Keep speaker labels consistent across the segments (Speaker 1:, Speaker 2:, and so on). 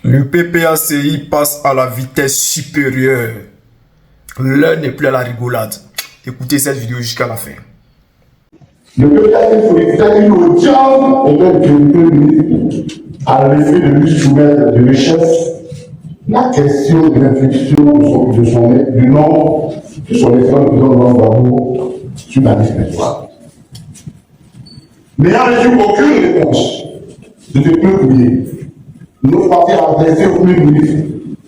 Speaker 1: Le PPACI passe à la vitesse supérieure. L'heure n'est plus à la rigolade. Écoutez cette vidéo jusqu'à la fin.
Speaker 2: Le PPACI sollicite une audience auprès du Premier ministre à l'effet de lui soumettre de richesse la question de l'inflexion du nom de son excellence président Gbagbo sur la liste électorale. N'ayant reçu aucune réponse de ce premier courrier, nos partis ont adressé au Premier ministre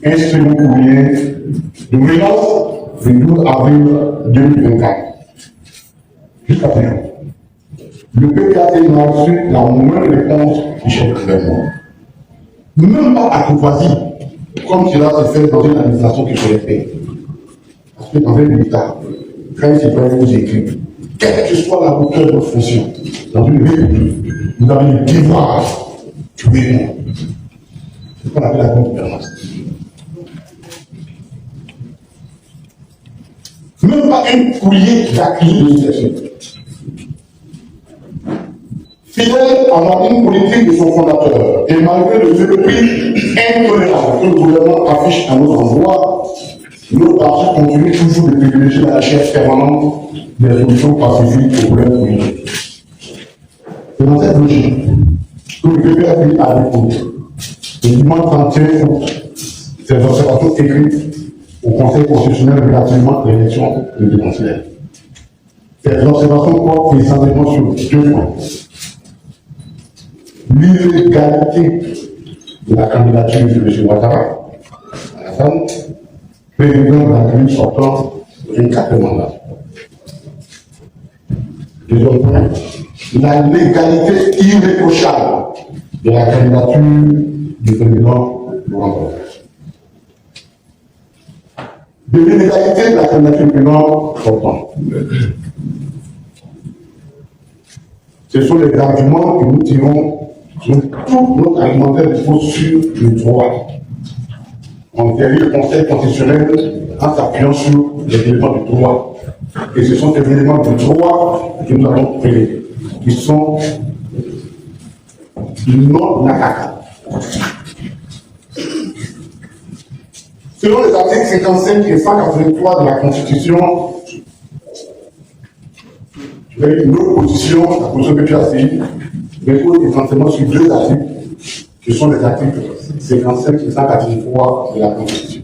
Speaker 2: un second courrier de menace le 12 avril 2024. Jusqu'à présent, le PPACI n'a reçu la moindre réponse du chef de gouvernement. Même pas à courtoisie, comme cela se fait dans une administration qui se respecte. Parce que dans un État, quand il citoyen vous écrit, quelle que soit la hauteur de votre fonction, dans une république, vous avez le devoir de répondre. C'est ce qu'on appelle la bonne gouvernance. Même pas un courrier d'accueil de l'initiation. Fidèle à la ligne politique de son fondateur, et malgré le mépris intolérable que le gouvernement affiche à notre endroit, nos partis continuent toujours de privilégier la recherche permanente des solutions pacifiques aux problèmes politiques. C'est dans cette logique que le PPACI a répondu et demande d'en tirer compte ces observations écrites au Conseil constitutionnel relativement à l'élection présidentielle. Ces observations portent essentiellement sur deux points. L'illégalité de la candidature de M. Ouattara, président de la République sortant de 24 mandats. Deuxième point, la légalité irréprochable de la candidature du président Laurent Gbagbo. De l'illégalité de la candidature du président sortant. Ce sont les arguments que nous tirons sur tout notre argumentaire dispose sur le droit. On dérie le Conseil constitutionnel en s'appuyant sur les éléments du droit. Et ce sont ces éléments du droit que nous avons créés, qui sont non attaquables. Selon les articles 55 et 183 de la Constitution, l'opposition, la position PPACI, repose essentiellement sur deux articles, qui sont les articles 55 et 183 de la Constitution.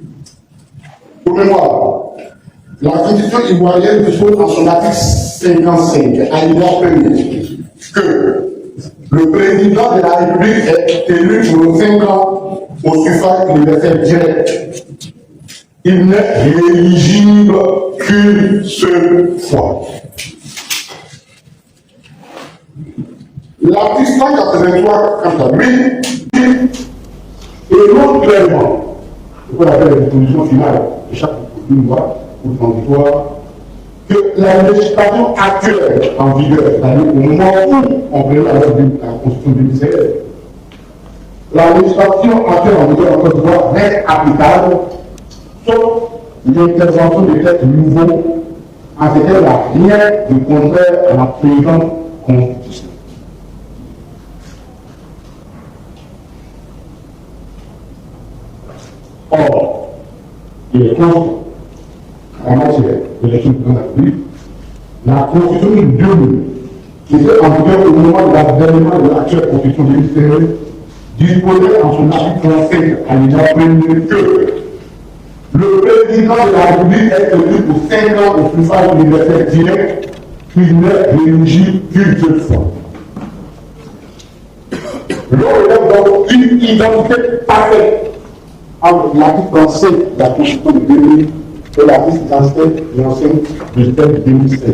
Speaker 2: Pour mémoire, la Constitution ivoirienne dispose en son article 55, alinéa 1er, que le président de la République est élu pour 5 ans au suffrage universel direct. Il n'est éligible qu'une seule fois. L'article 183, quant à lui, énonce clairement ce qu'on appelle la disposition finale de chaque loi ou transitoire, que la législation actuelle en vigueur, c'est-à-dire au moment où on prévoit la Constitution 2016, la législation actuelle en vigueur en Côte d'Ivoire reste applicable, sauf l'intervention de textes nouveaux, en ce qu'elle n'a rien de contraire à la présente Constitution. Or, il est constant en matière d'élection de la République, la Constitution de 2000, qui était en vigueur au moment de l'avènement de l'actuelle Constitution 2016, disposait en son article 35 alinéa 1er que le président de la République est élu pour 5 ans au suffrage universel direct, qu'il n'est éligible qu'une seule fois. L'on relève donc une identité parfaite entre l'article 35 de la Constitution de 2000 et l'article 37 de l'ancienne de 2016.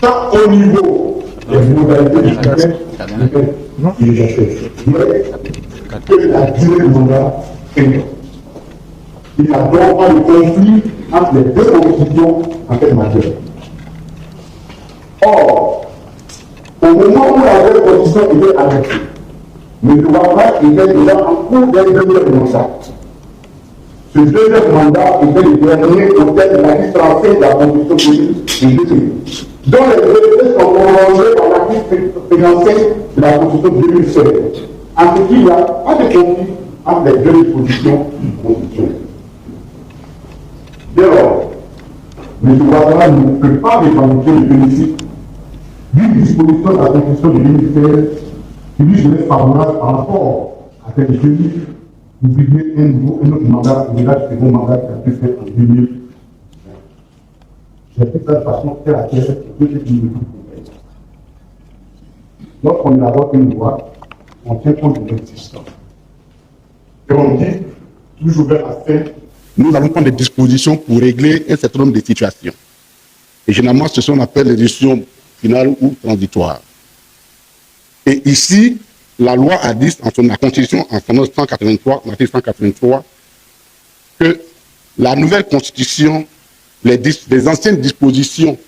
Speaker 2: Tant au niveau des modalités du scrutin, il est fait. Mais que la durée du mandat est. Il n'y a donc pas de conflit entre les deux constitutions en cette matière. Or, au moment où la nouvelle constitution était adoptée, le gouvernement était déjà en cours d'un deuxième mandat. Ce deuxième mandat était le dernier au terme de l'article 35 de la Constitution de 2000, dont les effets sont prolongés par l'article 55 de la Constitution de 2016. En ce qu'il n'y a pas de conflit entre les deux dispositions constitutionnelles. Dès lors, M. Ouattara ne peut pas revendiquer le bénéfice d'une disposition de la Constitution de 2016 qui lui serait favorable par rapport à cette tenue d'oublier un autre mandat, au-delà du second mandat qui a été fait en 2020. J'ai fait ça de façon terre à terre pour que ce qui nous comprenne. Lorsqu'on élabore une loi, on tient compte de l'existence. Et on dit, toujours ouvert à faire, nous allons prendre des dispositions pour régler un certain nombre de situations. Et généralement, ce sont ce qu'on appelle les décisions finales ou transitoires. Et ici, la loi a dit, en la Constitution, en 183, l'article 183, que la nouvelle Constitution, les anciennes dispositions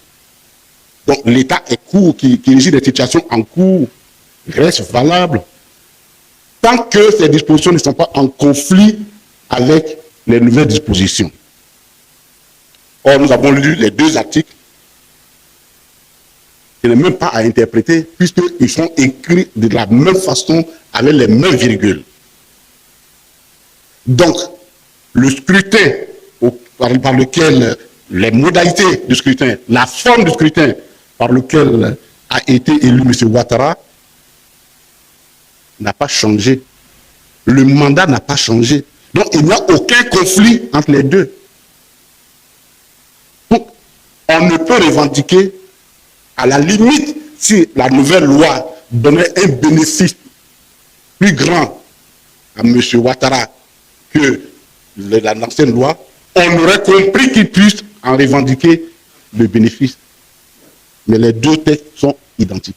Speaker 2: dont l'État est court, qui régit des situations en cours, restent valables tant que ces dispositions ne sont pas en conflit avec les nouvelles dispositions. Or, nous avons lu les deux articles. Il n'est même pas à interpréter puisqu'ils sont écrits de la même façon avec les mêmes virgules. Donc, le scrutin par lequel les modalités du scrutin, la forme du scrutin par lequel a été élu M. Ouattara n'a pas changé. Le mandat n'a pas changé. Donc, il n'y a aucun conflit entre les deux. Donc, on ne peut revendiquer, à la limite, si la nouvelle loi donnait un bénéfice plus grand à M. Ouattara que l'ancienne loi, on aurait compris qu'il puisse en revendiquer le bénéfice. Mais les deux textes sont identiques.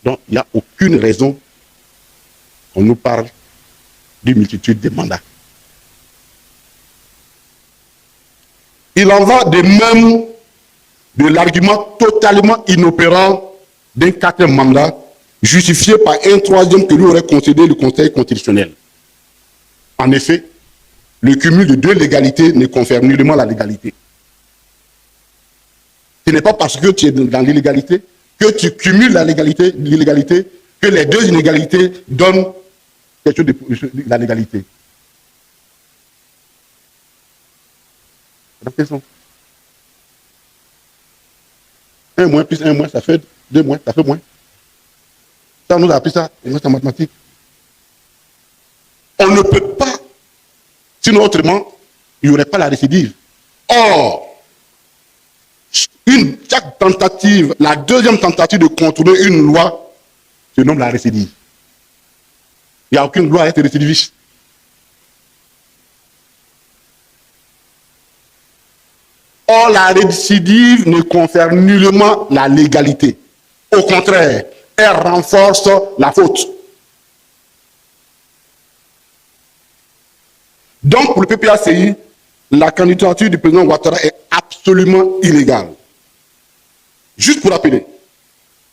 Speaker 2: Donc, il n'y a aucune raison qu'on nous parle d'une multitude de mandats. Il en va de même de l'argument totalement inopérant d'un quatrième mandat justifié par un troisième que lui aurait concédé le Conseil constitutionnel. En effet, le cumul de deux légalités ne confère nullement la légalité. Ce n'est pas parce que tu es dans l'illégalité que tu cumules l'illégalité, que les deux inégalités donnent quelque chose de la légalité. Un moins plus un moins, ça fait deux moins, ça fait moins. Ça, on nous a appris ça, en mathématiques. On ne peut pas, sinon autrement, il n'y aurait pas la récidive. Or, chaque tentative, la deuxième tentative de contourner une loi, se nomme la récidive. Il n'y a aucune loi à être récidiviste. Or, la récidive ne confère nullement la légalité. Au contraire, elle renforce la faute. Donc, pour le PPACI, la candidature du président Ouattara est absolument illégale. Juste pour rappeler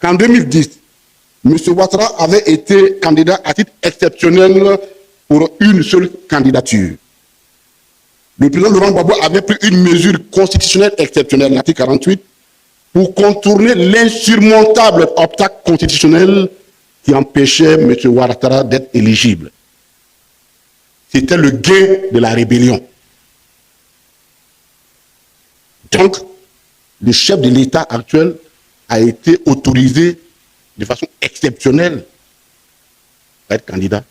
Speaker 2: qu'en 2010, M. Ouattara avait été candidat à titre exceptionnel pour une seule candidature. Le président Laurent Gbagbo avait pris une mesure constitutionnelle exceptionnelle, l'article 48, pour contourner l'insurmontable obstacle constitutionnel qui empêchait M. Ouattara d'être éligible. C'était le gain de la rébellion. Donc, le chef de l'État actuel a été autorisé de façon exceptionnelle à être candidat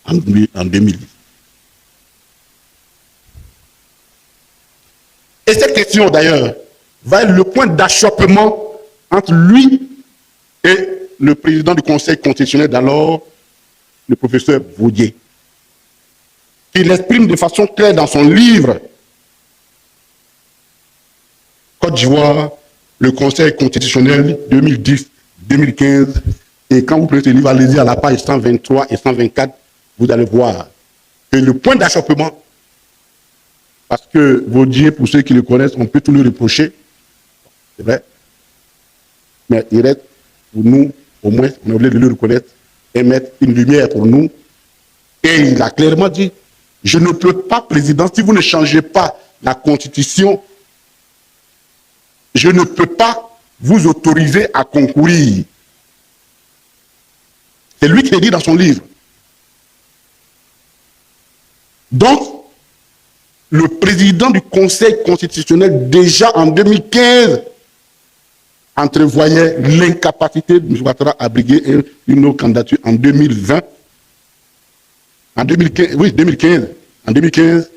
Speaker 2: en 2010. Et cette question, d'ailleurs, va être le point d'achoppement entre lui et le président du Conseil constitutionnel d'alors, le professeur Vaudier. Il exprime de façon claire dans son livre Côte d'Ivoire, le Conseil constitutionnel 2010-2015. Et quand vous prenez ce livre, allez-y à la page 123 et 124, vous allez voir que le point d'achoppement, parce que Vaudier, pour ceux qui le connaissent, on peut tout lui reprocher, c'est vrai, mais il reste pour nous, au moins, on est obligé de le reconnaître et mettre une lumière pour nous. Et il a clairement dit, je ne peux pas, président, si vous ne changez pas la Constitution, je ne peux pas vous autoriser à concourir. C'est lui qui l'a dit dans son livre. Donc, le président du Conseil constitutionnel, déjà en 2015, entrevoyait l'incapacité de M. Ouattara à briguer une autre candidature en 2020. En 2015, oui, 2015. En 2015,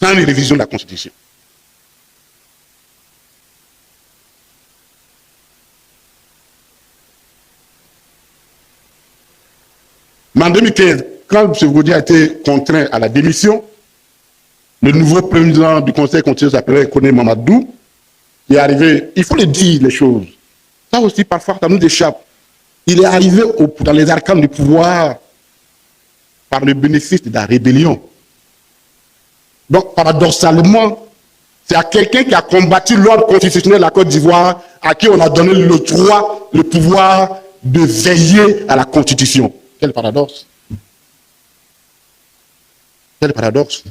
Speaker 2: sans une révision de la Constitution. Mais en 2015, quand M. Gaudi a été contraint à la démission, le nouveau président du Conseil constitutionnel s'appelait Koné Mamadou, il est arrivé, il faut le dire les choses. Ça aussi, parfois, ça nous échappe. Il est arrivé dans les arcanes du pouvoir par le bénéfice de la rébellion. Donc, paradoxalement, c'est à quelqu'un qui a combattu l'ordre constitutionnel de la Côte d'Ivoire à qui on a donné le droit, le pouvoir de veiller à la Constitution. Quel paradoxe! Quel paradoxe!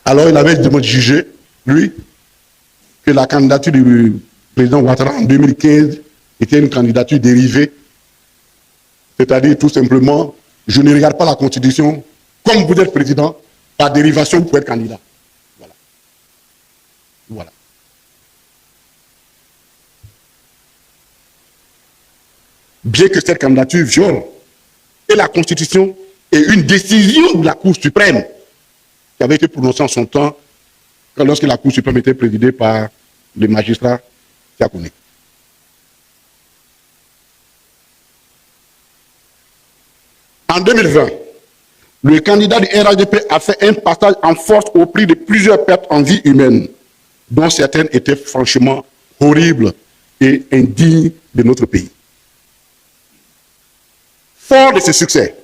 Speaker 2: Alors, il avait jugé, lui, que la candidature du président Ouattara en 2015 était une candidature dérivée. C'est-à-dire, tout simplement, je ne regarde pas la Constitution. Comme vous êtes président, par dérivation, vous pouvez être candidat. Voilà. Voilà. Bien que cette candidature viole et la Constitution et une décision de la Cour suprême qui avait été prononcée en son temps lorsque la Cour suprême était présidée par le magistrat Tiakouné. En 2020, le candidat du RHDP a fait un passage en force au prix de plusieurs pertes en vie humaine, dont certaines étaient franchement horribles et indignes de notre pays. Fort de ce succès,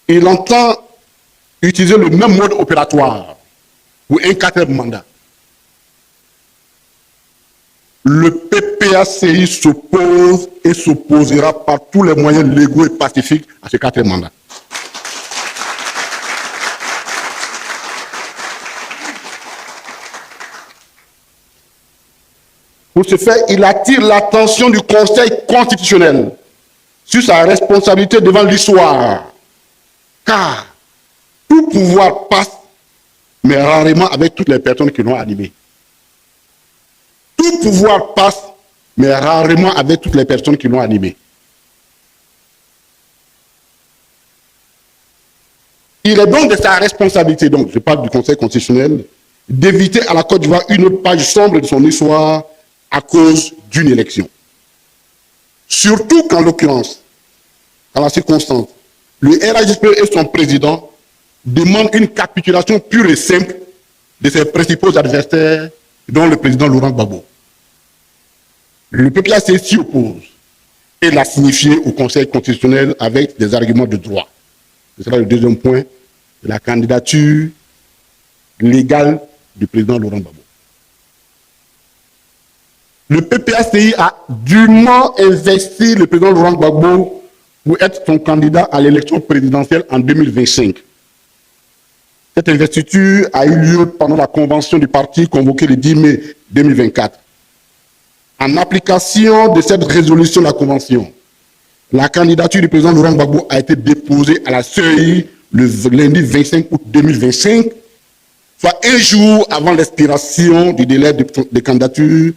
Speaker 2: il entend utiliser le même mode opératoire pour un 4e mandat. Le PPACI s'oppose et s'opposera par tous les moyens légaux et pacifiques à ce 4e mandat. Pour ce faire, il attire l'attention du Conseil constitutionnel sur sa responsabilité devant l'histoire. Car tout pouvoir passe, mais rarement avec toutes les personnes qui l'ont animé. Tout pouvoir passe, mais rarement avec toutes les personnes qui l'ont animé. Il est donc de sa responsabilité, donc je parle du Conseil constitutionnel, d'éviter à la Côte d'Ivoire une autre page sombre de son histoire à cause d'une élection. Surtout qu'en l'occurrence, dans la circonstance, le RHDP et son président demandent une capitulation pure et simple de ses principaux adversaires, dont le président Laurent Gbagbo. Le PPACI s'y oppose et l'a signifié au Conseil constitutionnel avec des arguments de droit. Ce sera le deuxième point de la candidature légale du président Laurent Gbagbo. Le PPACI a dûment investi le président Laurent Gbagbo pour être son candidat à l'élection présidentielle en 2025. Cette investiture a eu lieu pendant la convention du parti convoquée le 10 mai 2024. En application de cette résolution de la convention, la candidature du président Laurent Gbagbo a été déposée à la CEI le lundi 25 août 2025, soit un jour avant l'expiration du délai de candidature,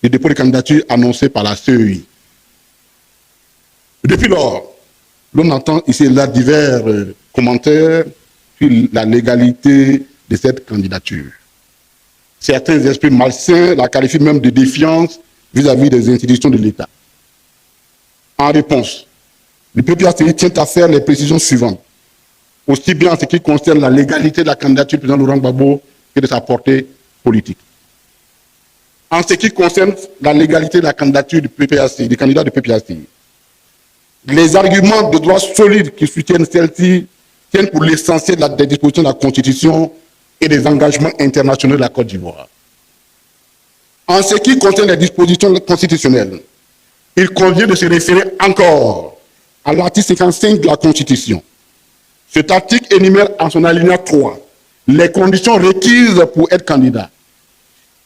Speaker 2: du dépôt de candidature annoncé par la CEI. Depuis lors, l'on entend ici et là divers commentaires sur la légalité de cette candidature. Certains esprits malsains la qualifient même de défiance vis-à-vis des institutions de l'État. En réponse, le PPACI tient à faire les précisions suivantes, aussi bien en ce qui concerne la légalité de la candidature du président Laurent Gbagbo que de sa portée politique. En ce qui concerne la légalité de la candidature du PPACI, des candidats du PPACI, les arguments de droit solides qui soutiennent celle-ci tiennent pour l'essentiel des dispositions de la Constitution et des engagements internationaux de la Côte d'Ivoire. En ce qui concerne les dispositions constitutionnelles, il convient de se référer encore à l'article 55 de la Constitution. Cet article énumère en son alinéa 3 les conditions requises pour être candidat.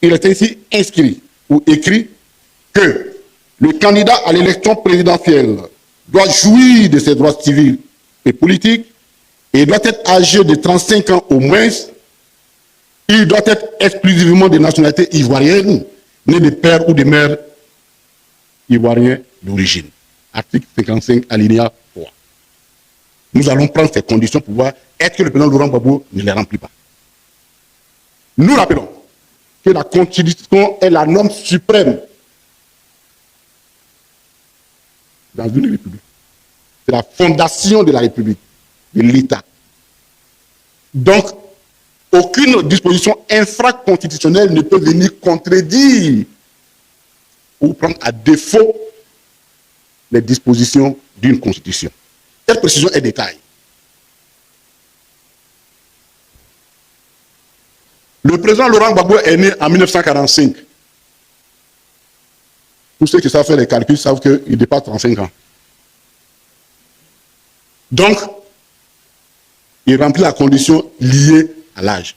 Speaker 2: Il est ici inscrit ou écrit que le candidat à l'élection présidentielle doit jouir de ses droits civils et politiques et doit être âgé de 35 ans au moins. Il doit être exclusivement de nationalité ivoirienne, né de père ou de mère ivoirien d'origine. Article 55, alinéa 3. Nous allons prendre ces conditions pour voir est-ce que le président Laurent Gbagbo ne les remplit pas. Nous rappelons que la Constitution est la norme suprême dans une république. C'est la fondation de la République, de l'État. Donc, aucune disposition infraconstitutionnelle ne peut venir contredire ou prendre à défaut les dispositions d'une constitution. Cette précision est détail. Le président Laurent Gbagbo est né en 1945. Tous ceux qui savent faire les calculs savent qu'il dépasse 35 ans. Donc, il remplit la condition liée à l'âge.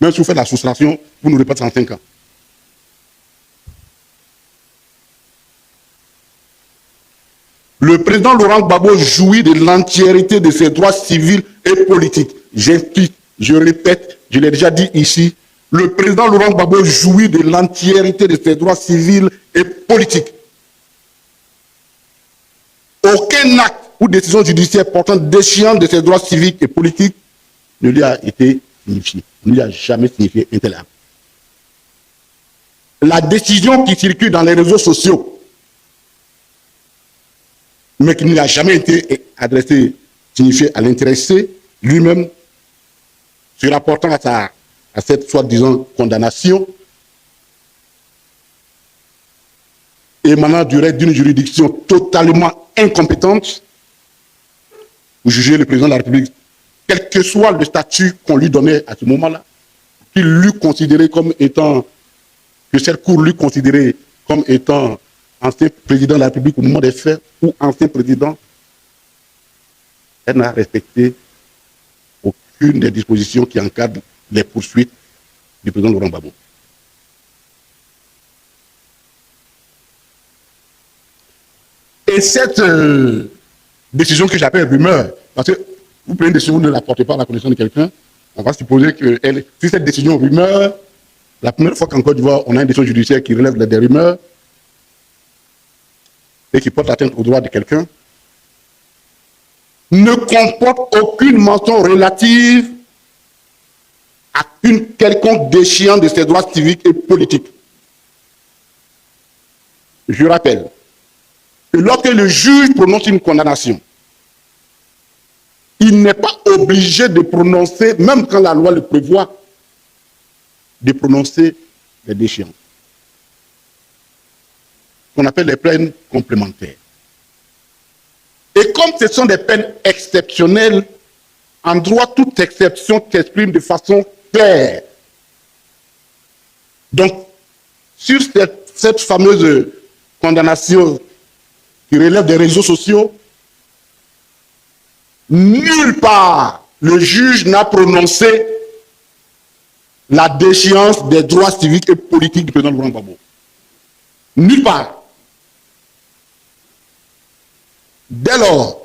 Speaker 2: Même si vous faites la soustraction, vous n'aurez pas 35 ans. Le président Laurent Gbagbo jouit de l'entièreté de ses droits civils et politiques. J'insiste, je répète, je l'ai déjà dit ici, le président Laurent Gbagbo jouit de l'entièreté de ses droits civils et politiques. Aucun acte ou décision judiciaire portant déchéance de ses droits civiques et politiques ne lui a été signifié, ne lui a jamais signifié un tel acte. La décision qui circule dans les réseaux sociaux, mais qui ne lui a jamais été adressée, signifiée à l'intéressé lui-même, se rapportant à cette soi-disant condamnation, émanant du reste d'une juridiction totalement incompétente, vous jugez le président de la République, quel que soit le statut qu'on lui donnait à ce moment-là, qu'il l'eût considéré comme étant, que cette cour l'eût considéré comme étant ancien président de la République au moment des faits ou ancien président, elle n'a respecté aucune des dispositions qui encadrent les poursuites du président Laurent Gbagbo. Et cette décision que j'appelle rumeur, parce que vous prenez une décision, vous ne la portez pas à la connaissance de quelqu'un, on va supposer que si cette décision rumeur, la première fois qu'en Côte d'Ivoire, on a une décision judiciaire qui relève des rumeurs et qui porte atteinte aux droits de quelqu'un, ne comporte aucune mention relative à une quelconque déchéance de ses droits civiques et politiques. Je rappelle que lorsque le juge prononce une condamnation, il n'est pas obligé de prononcer, même quand la loi le prévoit, de prononcer les déchéances. Qu'on appelle les peines complémentaires. Et comme ce sont des peines exceptionnelles, en droit, toute exception s'exprime de façon claire. Donc, sur cette fameuse condamnation qui relève des réseaux sociaux, nulle part le juge n'a prononcé la déchéance des droits civiques et politiques du président Laurent Gbagbo. Nulle part. Dès lors,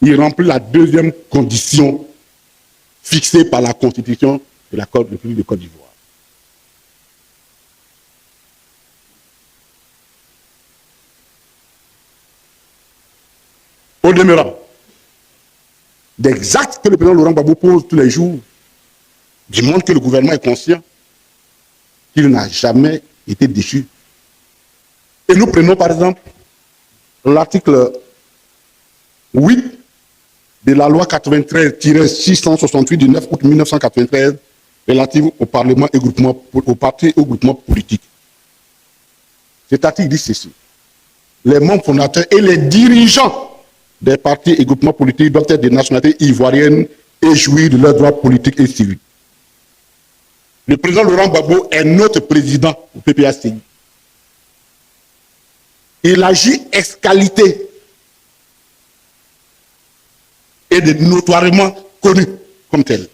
Speaker 2: il remplit la deuxième condition fixée par la Constitution de la République de Côte d'Ivoire. Au demeurant, des actes que le président Laurent Gbagbo pose tous les jours démontrent que le gouvernement est conscient qu'il n'a jamais été déchu. Et nous prenons par exemple l'article 8 de la loi 93-668 du 9 août 1993 relative au Parlement et aux partis et aux groupements politiques. Cet article dit ceci. Les membres fondateurs et les dirigeants des partis et groupements politiques doivent être des nationalités ivoiriennes et jouir de leurs droits politiques et civiques. Le président Laurent Gbagbo est notre président au PPACI. Il agit ex qualité et est notoirement connu comme tel.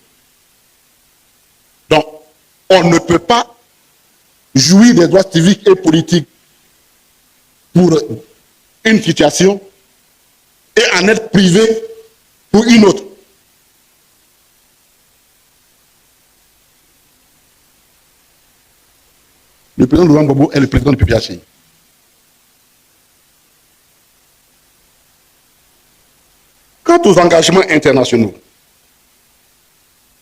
Speaker 2: Donc, on ne peut pas jouir des droits civiques et politiques pour une situation et en être privé pour une autre. Le président Laurent Gbagbo est le président du PPAC. Quant aux engagements internationaux,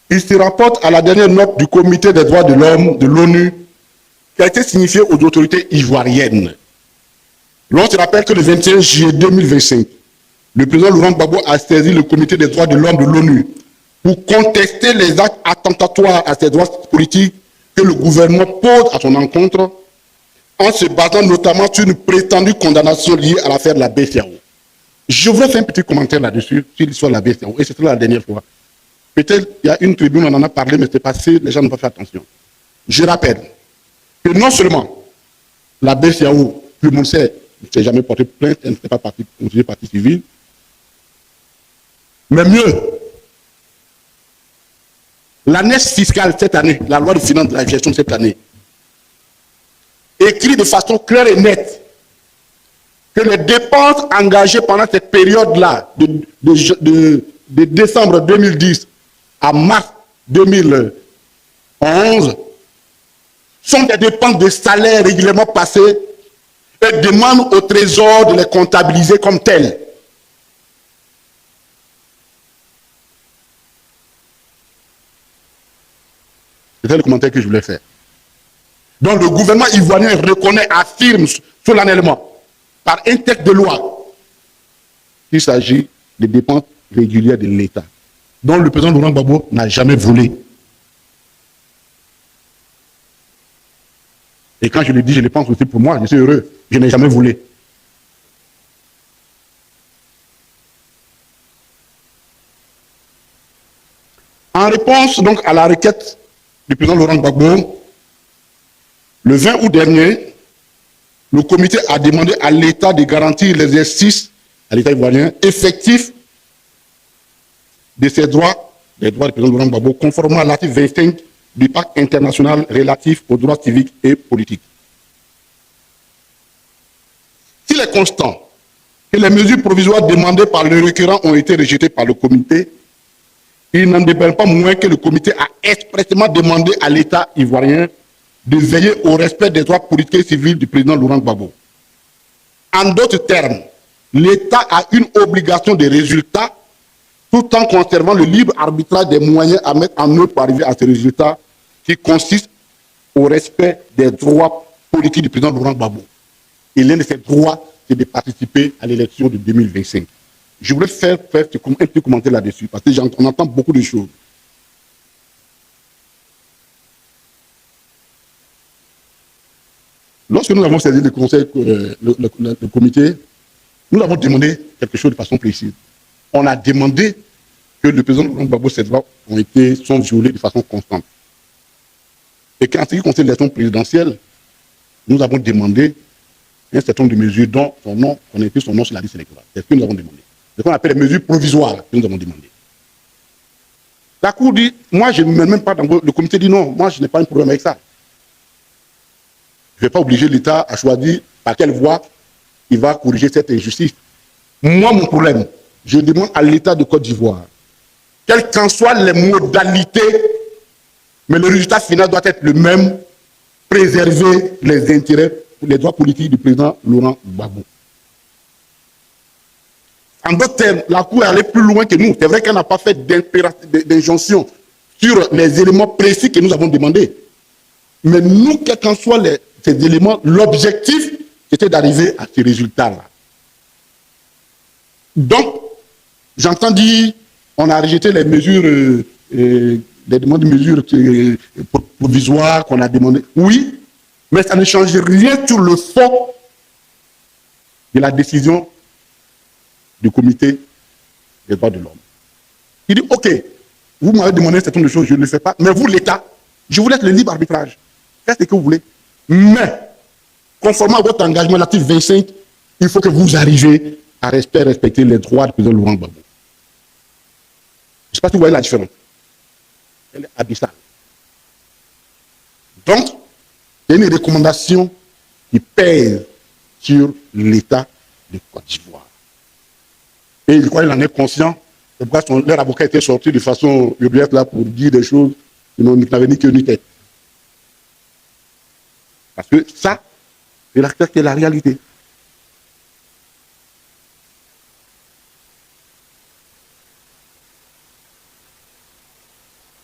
Speaker 2: il se rapporte à la dernière note du Comité des droits de l'homme de l'ONU qui a été signifiée aux autorités ivoiriennes. L'on se rappelle que le 21 juillet 2025, le président Laurent Gbagbo a saisi le Comité des droits de l'homme de l'ONU pour contester les actes attentatoires à ses droits politiques que le gouvernement pose à son encontre, en se basant notamment sur une prétendue condamnation liée à l'affaire de la BCAO. Je voudrais faire un petit commentaire là-dessus, sur l'histoire de la BCAO, et c'était la dernière fois. Peut-être il y a une tribune, on en a parlé, mais c'est passé, les gens n'ont pas fait attention. Je rappelle que non seulement la BCAO, tout le monde sait, ne s'est jamais porté plainte, elle ne fait pas considérée partie civile, mais mieux, l'année fiscale cette année, la loi de finances de la gestion de cette année, écrit de façon claire et nette que les dépenses engagées pendant cette période-là, de décembre 2010 à mars 2011, sont des dépenses de salaire régulièrement passées et demandent au Trésor de les comptabiliser comme telles. C'était le commentaire que je voulais faire. Donc le gouvernement ivoirien reconnaît, affirme solennellement, par un texte de loi, qu'il s'agit des dépenses régulières de l'État, dont le président Laurent Gbagbo n'a jamais volé. Et quand je le dis, je le pense aussi pour moi, je suis heureux, je n'ai jamais volé. En réponse donc à la requête du président Laurent Gbagbo, le 20 août dernier, le comité a demandé à l'État de garantir l'exercice, à l'État ivoirien, effectif de ses droits, des droits du président Laurent Gbagbo, conformément à l'article 25 du pacte international relatif aux droits civiques et politiques. S'il est constant que les mesures provisoires demandées par le requérant ont été rejetées par le comité, il n'en dépend pas moins que le comité a expressément demandé à l'État ivoirien de veiller au respect des droits politiques et civils du président Laurent Gbagbo. En d'autres termes, l'État a une obligation de résultat tout en conservant le libre arbitrage des moyens à mettre en œuvre pour arriver à ces résultats qui consistent au respect des droits politiques du président Laurent Gbagbo. Et l'un de ces droits, c'est de participer à l'élection de 2025. Je voulais faire un petit commentaire là-dessus, parce qu'on entend beaucoup de choses. Lorsque nous avons saisi le conseil, le comité, nous avons demandé quelque chose de façon précise. On a demandé que le président Laurent Gbagbo, ses droits sont violés de façon constante. Et qu'en ce qui concerne l'élection présidentielle, nous avons demandé un certain nombre de mesures dont son nom, on a écrit son nom sur la liste électorale. C'est ce que nous avons demandé. Ce qu'on appelle les mesures provisoires que nous avons demandé. La Cour dit, moi je ne me mets même pas dans le comité dit non, moi je n'ai pas un problème avec ça. Je ne vais pas obliger l'État à choisir par quelle voie il va corriger cette injustice. Moi, mon problème, je demande à l'État de Côte d'Ivoire, quelles qu'en soient les modalités, mais le résultat final doit être le même, préserver les intérêts, les droits politiques du président Laurent Gbagbo. En d'autres termes, la Cour est allée plus loin que nous. C'est vrai qu'elle n'a pas fait d'injonction sur les éléments précis que nous avons demandés. Mais nous, quels qu'en soient ces éléments, l'objectif, c'était d'arriver à ces résultats-là. Donc, j'entends dire, on a rejeté les mesures, les demandes de mesures provisoires qu'on a demandées. Oui, mais ça ne change rien sur le fond de la décision du comité des droits de l'homme. Il dit, OK, vous m'avez demandé un certain nombre de choses, je ne le fais pas, mais vous, l'État, je vous laisse le libre arbitrage. Faites ce que vous voulez. Mais, conformément à votre engagement, l'article 25, il faut que vous arriviez à respecter les droits du président Laurent Gbagbo. Je ne sais pas si vous voyez la différence. Elle est abyssale. Donc, c'est une recommandation qui pèse sur l'État de Côte d'Ivoire. Et je crois qu'il en est conscient. C'est pourquoi leur avocat était sorti de façon urgente là pour dire des choses qui n'avaient ni queue ni tête. Parce que ça, c'est la réalité.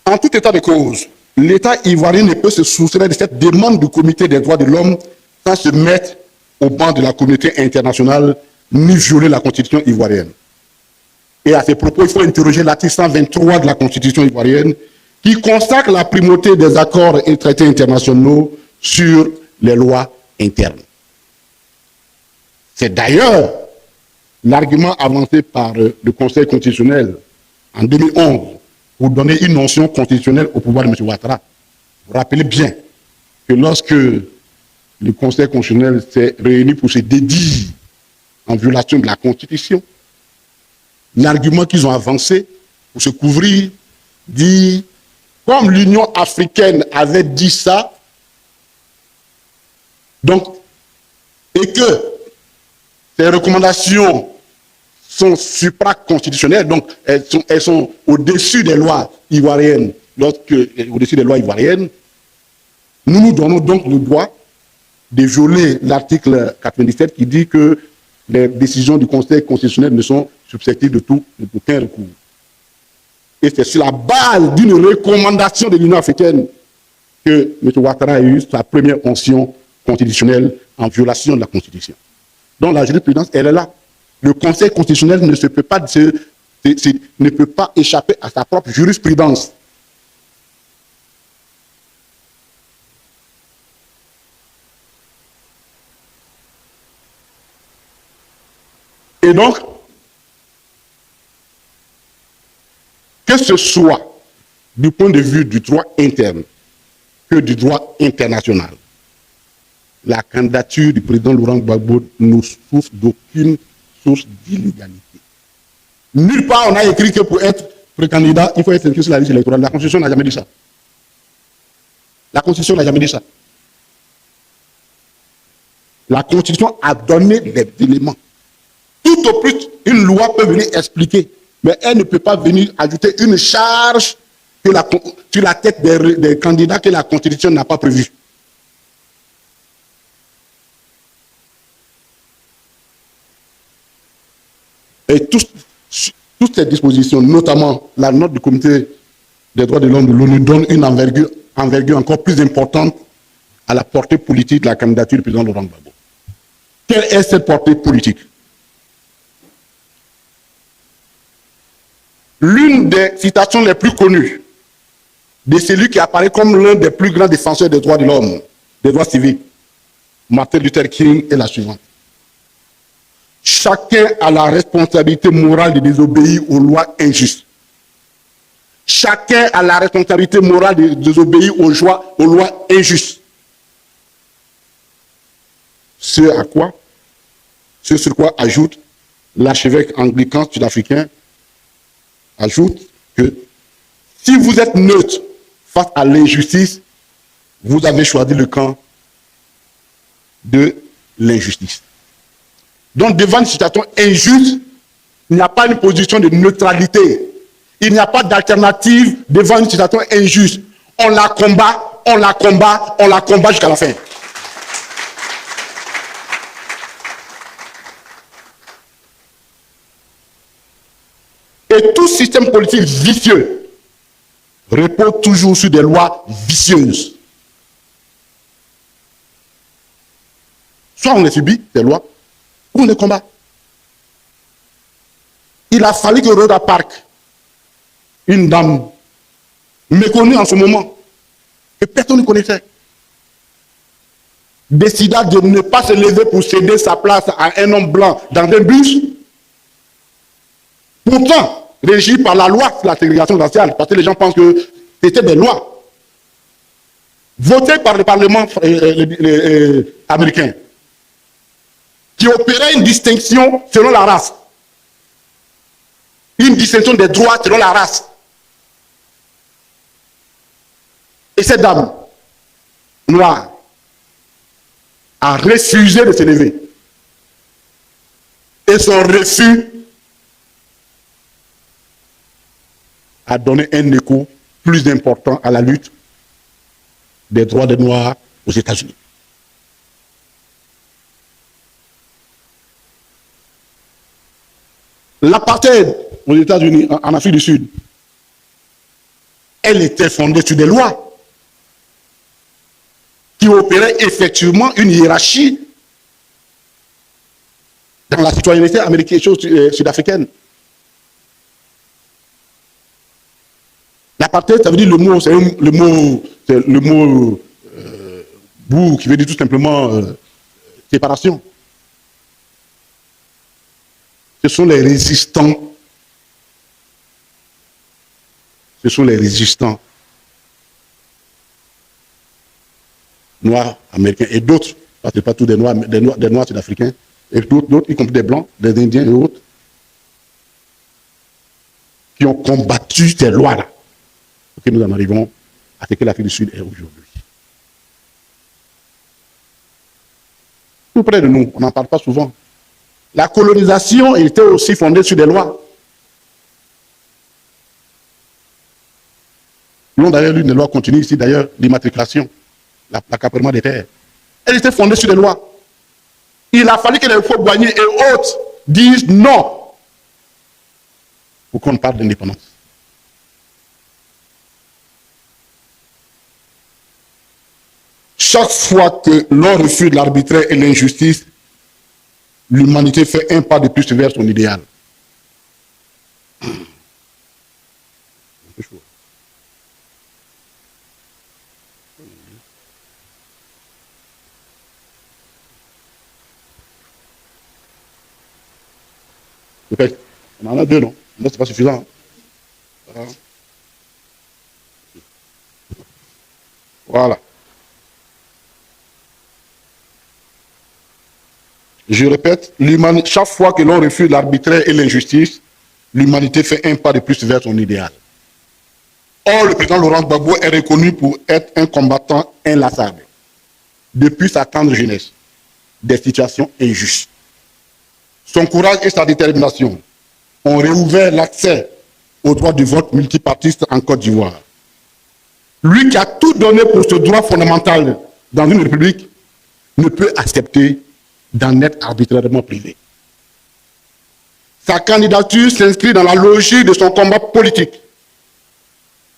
Speaker 2: En tout état de cause, l'État ivoirien ne peut se soustraire de cette demande du Comité des droits de l'homme sans se mettre au banc de la communauté internationale ni violer la Constitution ivoirienne. Et à ces propos, il faut interroger l'article 123 de la Constitution ivoirienne qui consacre la primauté des accords et traités internationaux sur les lois internes. C'est d'ailleurs l'argument avancé par le Conseil constitutionnel en 2011 pour donner une notion constitutionnelle au pouvoir de M. Ouattara. Vous vous rappelez bien que lorsque le Conseil constitutionnel s'est réuni pour se dédire en violation de la Constitution, l'argument qu'ils ont avancé pour se couvrir dit, comme l'Union africaine avait dit ça, donc, et que ces recommandations sont supraconstitutionnelles, donc elles sont au-dessus des lois ivoiriennes, au-dessus des lois ivoiriennes, nous nous donnons donc le droit de violer l'article 97 qui dit que les décisions du Conseil constitutionnel ne sont susceptibles d'aucun recours. Et c'est sur la base d'une recommandation de l'Union africaine que M. Ouattara a eu sa première onction constitutionnelle en violation de la Constitution. Donc la jurisprudence, elle est là. Le Conseil constitutionnel ne peut pas échapper à sa propre jurisprudence. Et donc, que ce soit du point de vue du droit interne que du droit international, la candidature du président Laurent Gbagbo ne souffre d'aucune source d'illégalité. Nulle part on a écrit que pour être précandidat, il faut être inscrit sur la liste électorale. La Constitution n'a jamais dit ça. La Constitution n'a jamais dit ça. La Constitution a donné des éléments. Tout au plus, une loi peut venir expliquer, mais elle ne peut pas venir ajouter une charge sur la tête des candidats que la Constitution n'a pas prévue. Et toutes ces dispositions, notamment la note du Comité des droits de l'homme de l'ONU, donne une envergure encore plus importante à la portée politique de la candidature du président Laurent Gbagbo. Quelle est cette portée politique? L'une des citations les plus connues de celui qui apparaît comme l'un des plus grands défenseurs des droits de l'homme, des droits civiques, Martin Luther King, est la suivante. Chacun a la responsabilité morale de désobéir aux lois injustes. Chacun a la responsabilité morale de désobéir aux lois injustes. Ce sur quoi ajoute l'archevêque anglican sud-africain, ajoute que si vous êtes neutre face à l'injustice, vous avez choisi le camp de l'injustice. Donc, devant une situation injuste, il n'y a pas une position de neutralité. Il n'y a pas d'alternative devant une situation injuste. On la combat, on la combat, on la combat jusqu'à la fin. Et tout système politique vicieux repose toujours sur des lois vicieuses. Soit on les subit, ces lois, ou on les combat. Il a fallu que Rhoda Parks, une dame méconnue en ce moment, que personne ne connaissait, décida de ne pas se lever pour céder sa place à un homme blanc dans un bus, pourtant régi par la loi sur la ségrégation raciale, parce que les gens pensent que c'était des lois votées par le Parlement américain, qui opérait une distinction selon la race, une distinction des droits selon la race. Et cette dame noir a refusé de s'élever. Et son refus a donné un écho plus important à la lutte des droits des Noirs aux États-Unis. L'apartheid aux États-Unis, en Afrique du Sud, elle était fondée sur des lois qui opéraient effectivement une hiérarchie dans la citoyenneté américaine et sud-africaine. L'apartheid, ça veut dire le mot, c'est le mot bourg, qui veut dire tout simplement séparation. Ce sont les résistants. Ce sont les résistants noirs américains et d'autres, parce que pas tous des noirs sud-africains, et d'autres, y compris des blancs, des indiens et autres, qui ont combattu ces lois-là pour que nous en arrivons à ce que l'Afrique du Sud est aujourd'hui. Tout près de nous, on n'en parle pas souvent. La colonisation était aussi fondée sur des lois. Nous avons d'ailleurs l'une des lois continues ici, d'ailleurs, l'immatriculation, l'accaparement des terres. Elle était fondée sur des lois. Il a fallu que les Houphouët-Boigny et autres disent non pour qu'on parle d'indépendance. Chaque fois que l'on refuse l'arbitraire et l'injustice, l'humanité fait un pas de plus vers son idéal. On en a deux, non? Non, c'est pas suffisant. Voilà. Je répète, chaque fois que l'on refuse l'arbitraire et l'injustice, l'humanité fait un pas de plus vers son idéal. Or, le président Laurent Gbagbo est reconnu pour être un combattant inlassable, depuis sa tendre jeunesse, des situations injustes. Son courage et sa détermination ont réouvert l'accès au droit du vote multipartiste en Côte d'Ivoire. Lui qui a tout donné pour ce droit fondamental dans une république ne peut accepter d'en être arbitrairement privé. Sa candidature s'inscrit dans la logique de son combat politique.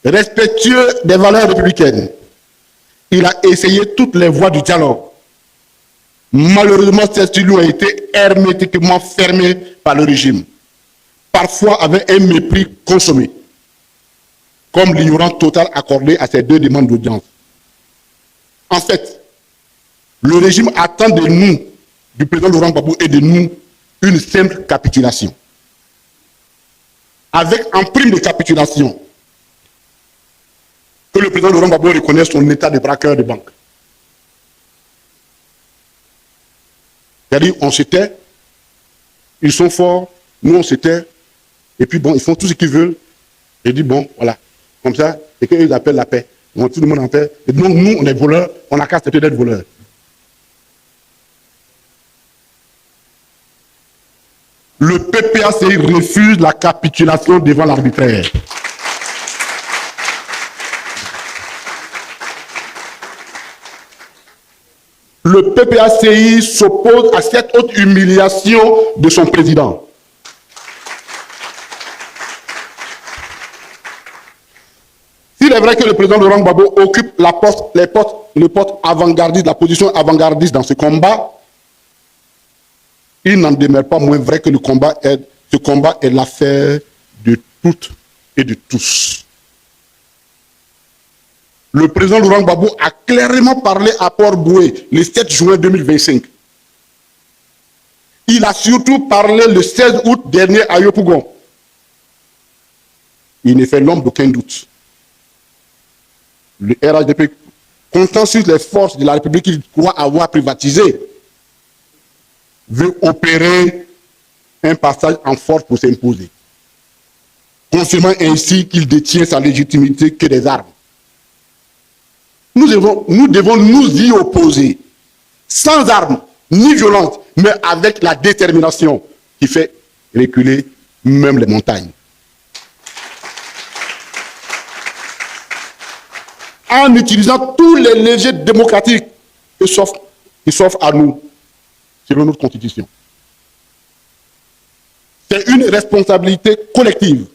Speaker 2: Respectueux des valeurs républicaines, il a essayé toutes les voies du dialogue. Malheureusement, celles-ci lui ont été hermétiquement fermées par le régime, parfois avec un mépris consommé, comme l'ignorance totale accordée à ces deux demandes d'audience. En fait, le régime attend de nous, du président Laurent Gbagbo et de nous, une simple capitulation. Avec en prime de capitulation, que le président Laurent Gbagbo reconnaisse son état de braqueur de banque. C'est-à-dire, on se tait, ils sont forts, nous on se tait, et puis bon, ils font tout ce qu'ils veulent, et dit bon, voilà, comme ça, et qu'ils appellent la paix. Donc tout le monde en paix, et donc nous, on est voleurs, on n'a qu'à accepter d'être voleurs. Le PPACI refuse la capitulation devant l'arbitraire. Le PPACI s'oppose à cette haute humiliation de son président. S'il est vrai que le président Laurent Gbagbo occupe le poste avant-gardiste, la position avant-gardiste dans ce combat, il n'en demeure pas moins vrai que ce combat est l'affaire de toutes et de tous. Le président Laurent Gbagbo a clairement parlé à Port-Boué le 7 juin 2025. Il a surtout parlé le 16 août dernier à Yopougon. Il ne fait l'ombre d'aucun doute. Le RHDP, comptant sur les forces de la République qu'il croit avoir privatisées, veut opérer un passage en force pour s'imposer, confirmant ainsi qu'il détient sa légitimité que des armes. nous devons nous y opposer, sans armes, ni violence, mais avec la détermination qui fait reculer même les montagnes. En utilisant tous les leviers démocratiques qui s'offrent à nous, selon notre constitution. C'est une responsabilité collective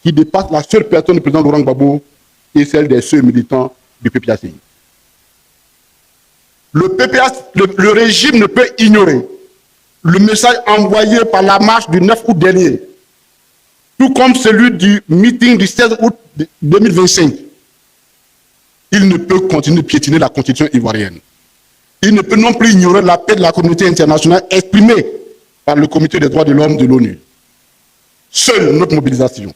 Speaker 2: qui dépasse la seule personne du président Laurent Gbagbo et celle des seuls militants du PPACI. Le régime ne peut ignorer le message envoyé par la marche du 9 août dernier, tout comme celui du meeting du 16 août 2025. Il ne peut continuer de piétiner la constitution ivoirienne. Il ne peut non plus ignorer l'appel de la communauté internationale exprimé par le Comité des droits de l'homme de l'ONU. Seule notre mobilisation,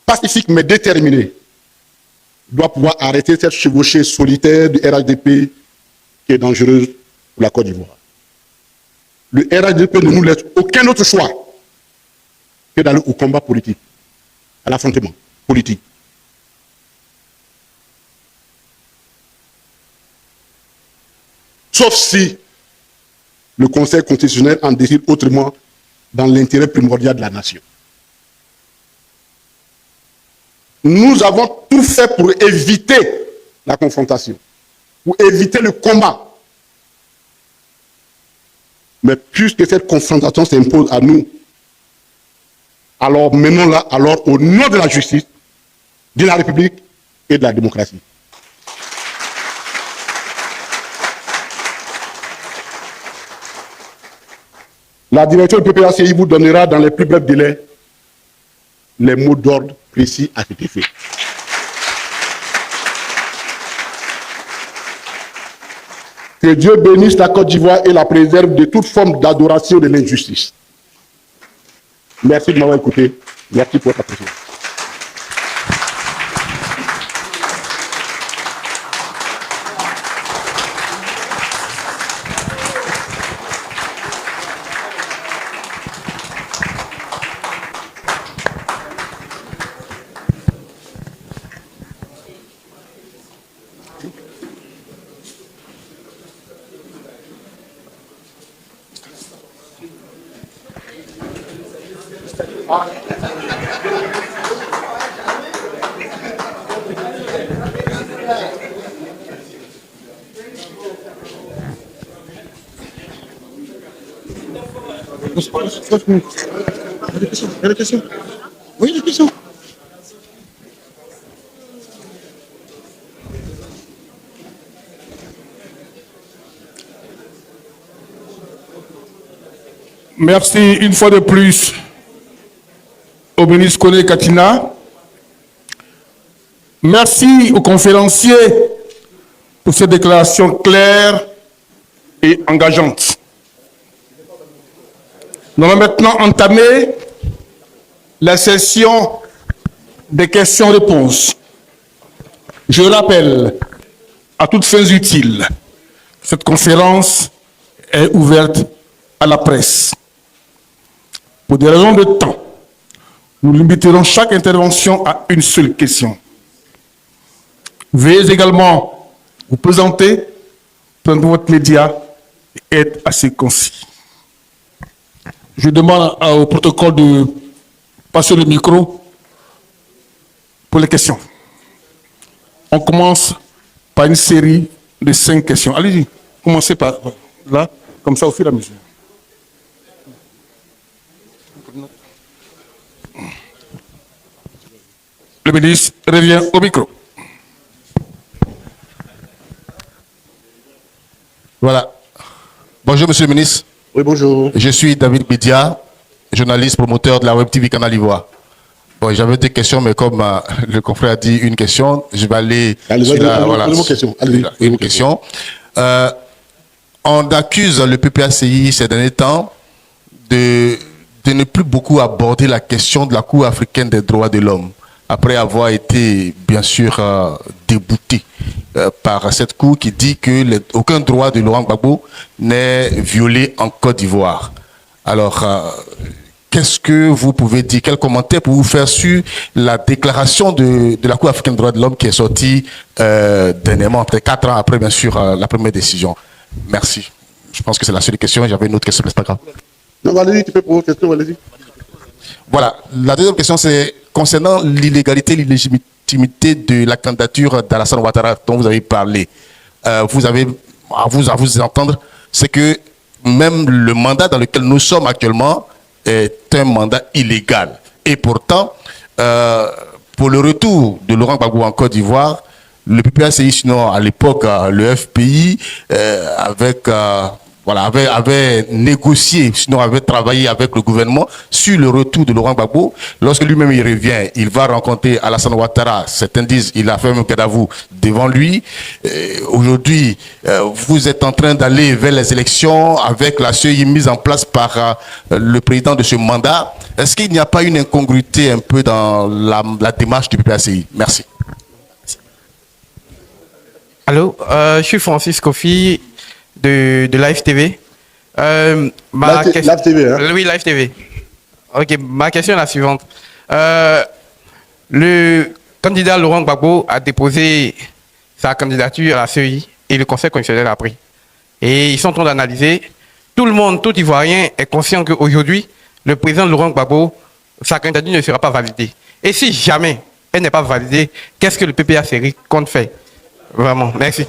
Speaker 2: pacifique mais déterminée, doit pouvoir arrêter cette chevauchée solitaire du RHDP qui est dangereuse pour la Côte d'Ivoire. Le RHDP ne nous laisse aucun autre choix que d'aller au combat politique, à l'affrontement politique. Sauf si le Conseil constitutionnel en décide autrement dans l'intérêt primordial de la nation. Nous avons tout fait pour éviter la confrontation, pour éviter le combat. Mais puisque cette confrontation s'impose à nous, alors menons-la alors au nom de la justice, de la République et de la démocratie. La direction du PPACI vous donnera dans les plus brefs délais les mots d'ordre précis à cet effet. Que Dieu bénisse la Côte d'Ivoire et la préserve de toute forme d'adoration de l'injustice. Merci de m'avoir écouté. Merci pour votre attention. Oui, des questions.
Speaker 3: Merci une fois de plus au ministre Koné Katina. Merci aux conférenciers pour ces déclarations claires et engageantes. Nous allons maintenant entamer la session des questions-réponses. Je rappelle, à toutes fins utiles, cette conférence est ouverte à la presse. Pour des raisons de temps, nous limiterons chaque intervention à une seule question. Veuillez également vous présenter, prendre votre média et être assez concis. Je demande au protocole de passer le micro pour les questions. On commence par une série de 5 questions. Allez-y, commencez par là, comme ça au fur et à mesure. Le ministre revient au micro.
Speaker 4: Voilà. Bonjour, monsieur le ministre.
Speaker 2: Oui, bonjour.
Speaker 4: Je suis David Bidia, journaliste, promoteur de la Web TV Canal Ivoire. Bon, j'avais des questions, mais comme le confrère a dit une question, je vais aller sur la... Voilà, une question. On accuse le PPACI ces derniers temps de ne plus beaucoup aborder la question de la Cour africaine des droits de l'homme, après avoir été, bien sûr, débouté par cette Cour qui dit que aucun droit de Laurent Gbagbo n'est violé en Côte d'Ivoire. Alors, qu'est-ce que vous pouvez dire, quel commentaire pouvez-vous faire sur la déclaration de la Cour africaine des droits de l'homme qui est sortie dernièrement, peut-être 4 ans après, bien sûr, la première décision? Merci. Je pense que c'est la seule question. J'avais une autre question, mais c'est pas grave.
Speaker 2: Non, Valérie, tu peux poser une question, Valérie.
Speaker 4: Voilà. La deuxième question, c'est concernant l'illégalité, l'illégitimité de la candidature d'Alassane Ouattara dont vous avez parlé. Vous avez, à vous entendre, c'est que même le mandat dans lequel nous sommes actuellement est un mandat illégal. Et pourtant, pour le retour de Laurent Gbagbo en Côte d'Ivoire, le PPACI, sinon à l'époque, le FPI, avait négocié, sinon avait travaillé avec le gouvernement sur le retour de Laurent Gbagbo. Lorsque lui-même il revient, il va rencontrer Alassane Ouattara. Certains disent qu'il a fait un cadavre devant lui. Aujourd'hui, vous êtes en train d'aller vers les élections avec la CEI mise en place par le président de ce mandat. Est-ce qu'il n'y a pas une incongruité un peu dans la démarche du PPACI? Merci.
Speaker 5: Allô, je suis Francis Kofi de Live TV.
Speaker 2: Live TV, hein?
Speaker 5: Oui, Live TV. Ok, ma question est la suivante. Le candidat Laurent Gbagbo a déposé sa candidature à la CEI et le Conseil constitutionnel a pris. Et ils sont en train d'analyser. Tout le monde, tout Ivoirien est conscient qu'aujourd'hui, le président Laurent Gbagbo, sa candidature ne sera pas validée. Et si jamais elle n'est pas validée, qu'est-ce que le PPACI compte faire? Vraiment, merci.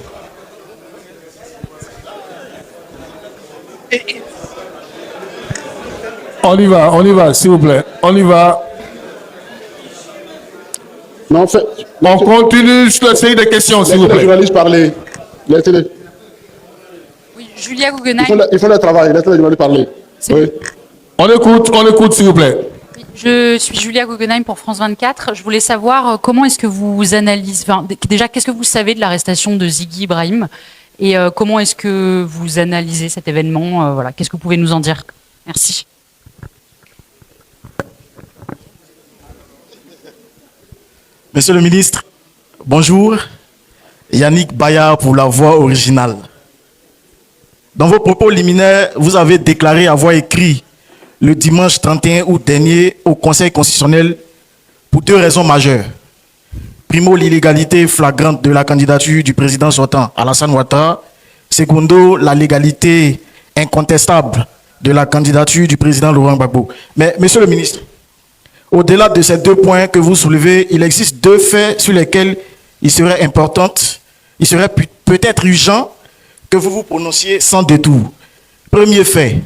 Speaker 3: On y va, s'il vous plaît. On y va.
Speaker 2: Non, en fait,
Speaker 3: On continue sur la série de questions, s'il vous
Speaker 2: laissez les
Speaker 3: plaît.
Speaker 2: journalistes parler. Laissez-les.
Speaker 6: Oui, Julia Guggenheim.
Speaker 2: Ils font leur travail, laissez les journalistes parler.
Speaker 6: C'est
Speaker 2: Oui.
Speaker 3: On écoute, s'il vous plaît.
Speaker 6: Je suis Julia Guggenheim pour France 24. Je voulais savoir comment est-ce que vous analysez, enfin, déjà, qu'est-ce que vous savez de l'arrestation de Ziggy Ibrahim et comment est-ce que vous analysez cet événement, voilà, qu'est-ce que vous pouvez nous en dire? Merci.
Speaker 7: Monsieur le ministre, bonjour. Yannick Bayard pour la voix originale. Dans vos propos liminaires, vous avez déclaré avoir écrit le dimanche 31 août dernier au Conseil constitutionnel pour 2 raisons majeures. Primo, l'illégalité flagrante de la candidature du président sortant Alassane Ouattara. Secondo, la légalité incontestable de la candidature du président Laurent Gbagbo. Mais, monsieur le ministre, au-delà de ces 2 points que vous soulevez, il existe 2 faits sur lesquels il serait peut-être urgent que vous vous prononciez sans détour. Premier fait,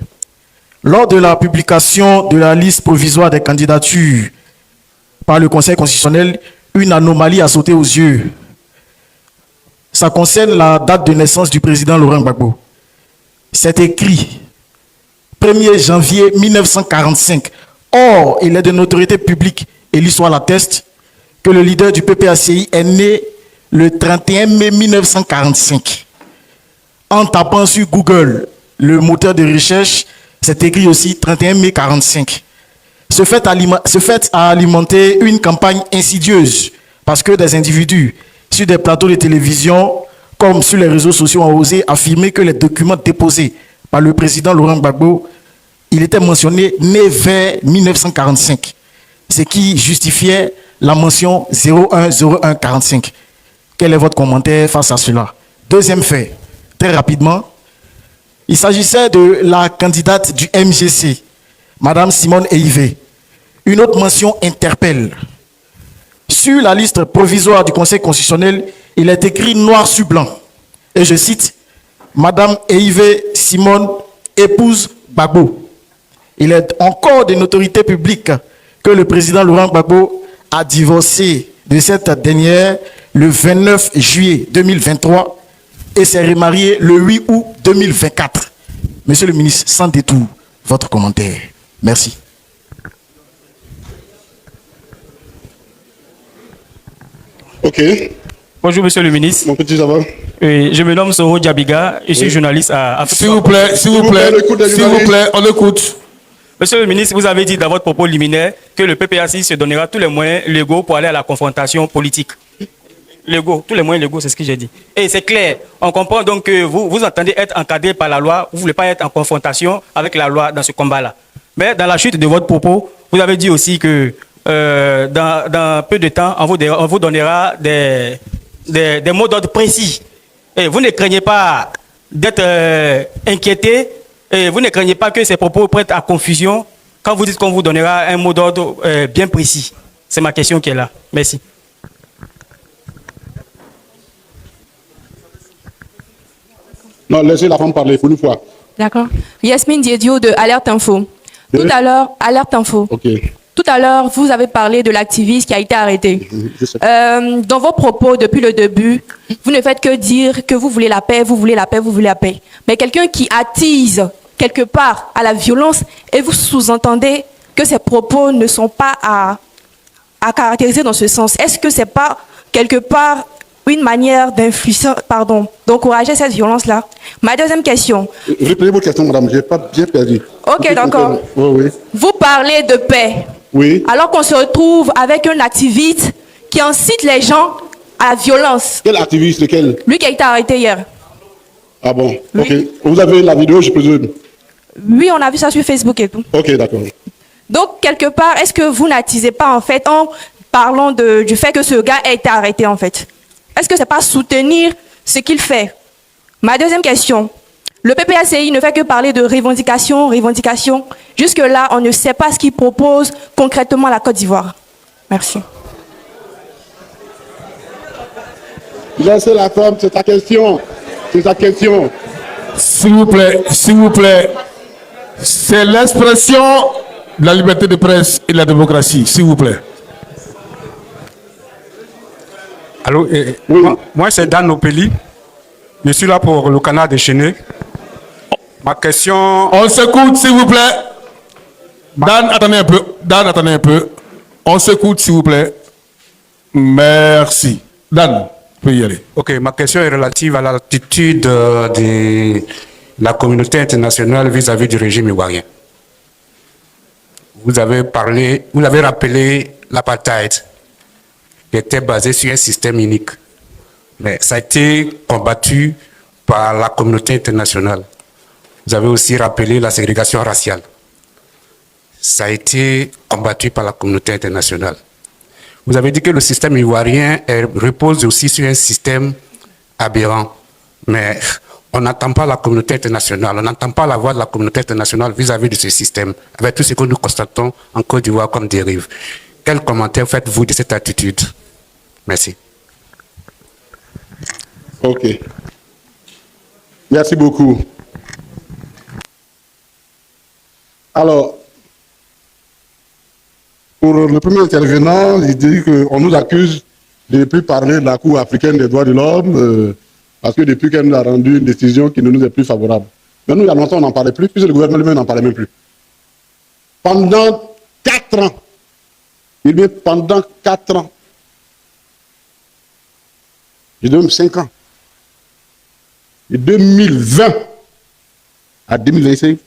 Speaker 7: lors de la publication de la liste provisoire des candidatures par le Conseil constitutionnel, une anomalie a sauté aux yeux. Ça concerne la date de naissance du président Laurent Gbagbo. C'est écrit 1er janvier 1945. Or, il est de notoriété publique, et l'histoire l'atteste, que le leader du PPACI est né le 31 mai 1945. En tapant sur Google, le moteur de recherche, c'est écrit aussi 31 mai 1945. Ce fait a alimenté une campagne insidieuse parce que des individus sur des plateaux de télévision comme sur les réseaux sociaux ont osé affirmer que les documents déposés par le président Laurent Gbagbo, il était mentionné né vers 1945, ce qui justifiait la mention 010145. Quel est votre commentaire face à cela? Deuxième fait, très rapidement, il s'agissait de la candidate du MGC, Madame Simone Eivé. Une autre mention interpelle. Sur la liste provisoire du Conseil constitutionnel, il est écrit noir sur blanc. Et je cite, Madame Eivé Simone, épouse Gbagbo. Il est encore de notoriété publique que le président Laurent Gbagbo a divorcé de cette dernière le 29 juillet 2023 et s'est remarié le 8 août 2024. Monsieur le ministre, sans détour, votre commentaire. Merci.
Speaker 2: Ok.
Speaker 8: Bonjour, monsieur le ministre.
Speaker 2: Mon petit, ça va?
Speaker 8: Je me nomme Soro Diabiga. Je suis journaliste à Afrique.
Speaker 3: S'il vous plaît, on écoute.
Speaker 8: Monsieur le ministre, vous avez dit dans votre propos liminaire que le PPACI se donnera tous les moyens légaux pour aller à la confrontation politique. Légaux, tous les moyens légaux, c'est ce que j'ai dit. Et c'est clair, on comprend donc que vous entendez être encadré par la loi, vous ne voulez pas être en confrontation avec la loi dans ce combat-là. Mais dans la chute de votre propos, vous avez dit aussi que dans peu de temps, on vous donnera des mots d'ordre précis. Et vous ne craignez pas d'être inquiété et vous ne craignez pas que ces propos prêtent à confusion quand vous dites qu'on vous donnera un mot d'ordre bien précis. C'est ma question qui est là. Merci.
Speaker 2: Non, laissez la femme parler, il faut une fois.
Speaker 9: D'accord. Yasmine Diédio de Alerte Info. Tout à l'heure, Alerte Info.
Speaker 2: Ok.
Speaker 9: Tout à l'heure, vous avez parlé de l'activiste qui a été arrêté.
Speaker 2: Je sais.
Speaker 9: Dans vos propos, depuis le début, vous ne faites que dire que vous voulez la paix, vous voulez la paix, vous voulez la paix. Mais quelqu'un qui attise quelque part à la violence et vous sous-entendez que ces propos ne sont pas à caractériser dans ce sens. Est-ce que c'est pas quelque part une manière d'influencer, d'encourager cette violence-là? Ma deuxième question.
Speaker 2: Répétez votre question, madame, je n'ai pas bien perdu.
Speaker 9: Ok, d'accord.
Speaker 2: Oui, oui.
Speaker 9: Vous parlez de paix.
Speaker 2: Oui.
Speaker 9: Alors qu'on se retrouve avec un activiste qui incite les gens à la violence.
Speaker 2: Quel activiste, lequel?
Speaker 9: Lui qui a été arrêté hier.
Speaker 2: Ah bon,
Speaker 9: Oui.
Speaker 2: ok. Vous avez la vidéo, je présume.
Speaker 9: Oui, on a vu ça sur Facebook et tout.
Speaker 2: Ok, d'accord.
Speaker 9: Donc, quelque part, est-ce que vous n'attisez pas, en fait, en parlant du fait que ce gars a été arrêté, en fait? Est-ce que c'est pas soutenir ce qu'il fait? Ma deuxième question. Le PPACI ne fait que parler de revendication. Jusque-là, on ne sait pas ce qu'il propose concrètement à la Côte d'Ivoire. Merci.
Speaker 2: Laissez la femme, c'est ta question. C'est ta question.
Speaker 3: S'il vous plaît, c'est l'expression de la liberté de presse et de la démocratie, s'il vous plaît.
Speaker 10: Allô,
Speaker 2: Oui.
Speaker 10: moi c'est Dan Opeli. Je suis là pour le canal déchaîné. Ma question.
Speaker 3: On s'écoute, s'il vous plaît. Dan, attendez un peu. On s'écoute, s'il vous plaît. Merci. Dan, tu peux y aller.
Speaker 10: Ok, ma question est relative à l'attitude de la communauté internationale vis-à-vis du régime ivoirien. Vous avez rappelé l'apartheid, qui était basé sur un système unique. Mais ça a été combattu par la communauté internationale. Vous avez aussi rappelé la ségrégation raciale. Ça a été combattu par la communauté internationale. Vous avez dit que le système ivoirien repose aussi sur un système aberrant. Mais on n'entend pas la communauté internationale, on n'entend pas la voix de la communauté internationale vis-à-vis de ce système, avec tout ce que nous constatons en Côte d'Ivoire comme dérive. Quel commentaire faites-vous de cette attitude? Merci.
Speaker 2: Ok. Merci beaucoup. Alors, pour le premier intervenant, il dit qu'on nous accuse de ne plus parler de la Cour africaine des droits de l'homme parce que depuis qu'elle nous a rendu une décision qui ne nous est plus favorable. Mais nous, il y a longtemps, on n'en parlait plus, puisque le gouvernement lui-même n'en parlait même plus. Pendant 4 ans, pendant 4 ans, je dis même 5 ans, de 2020 à 2025,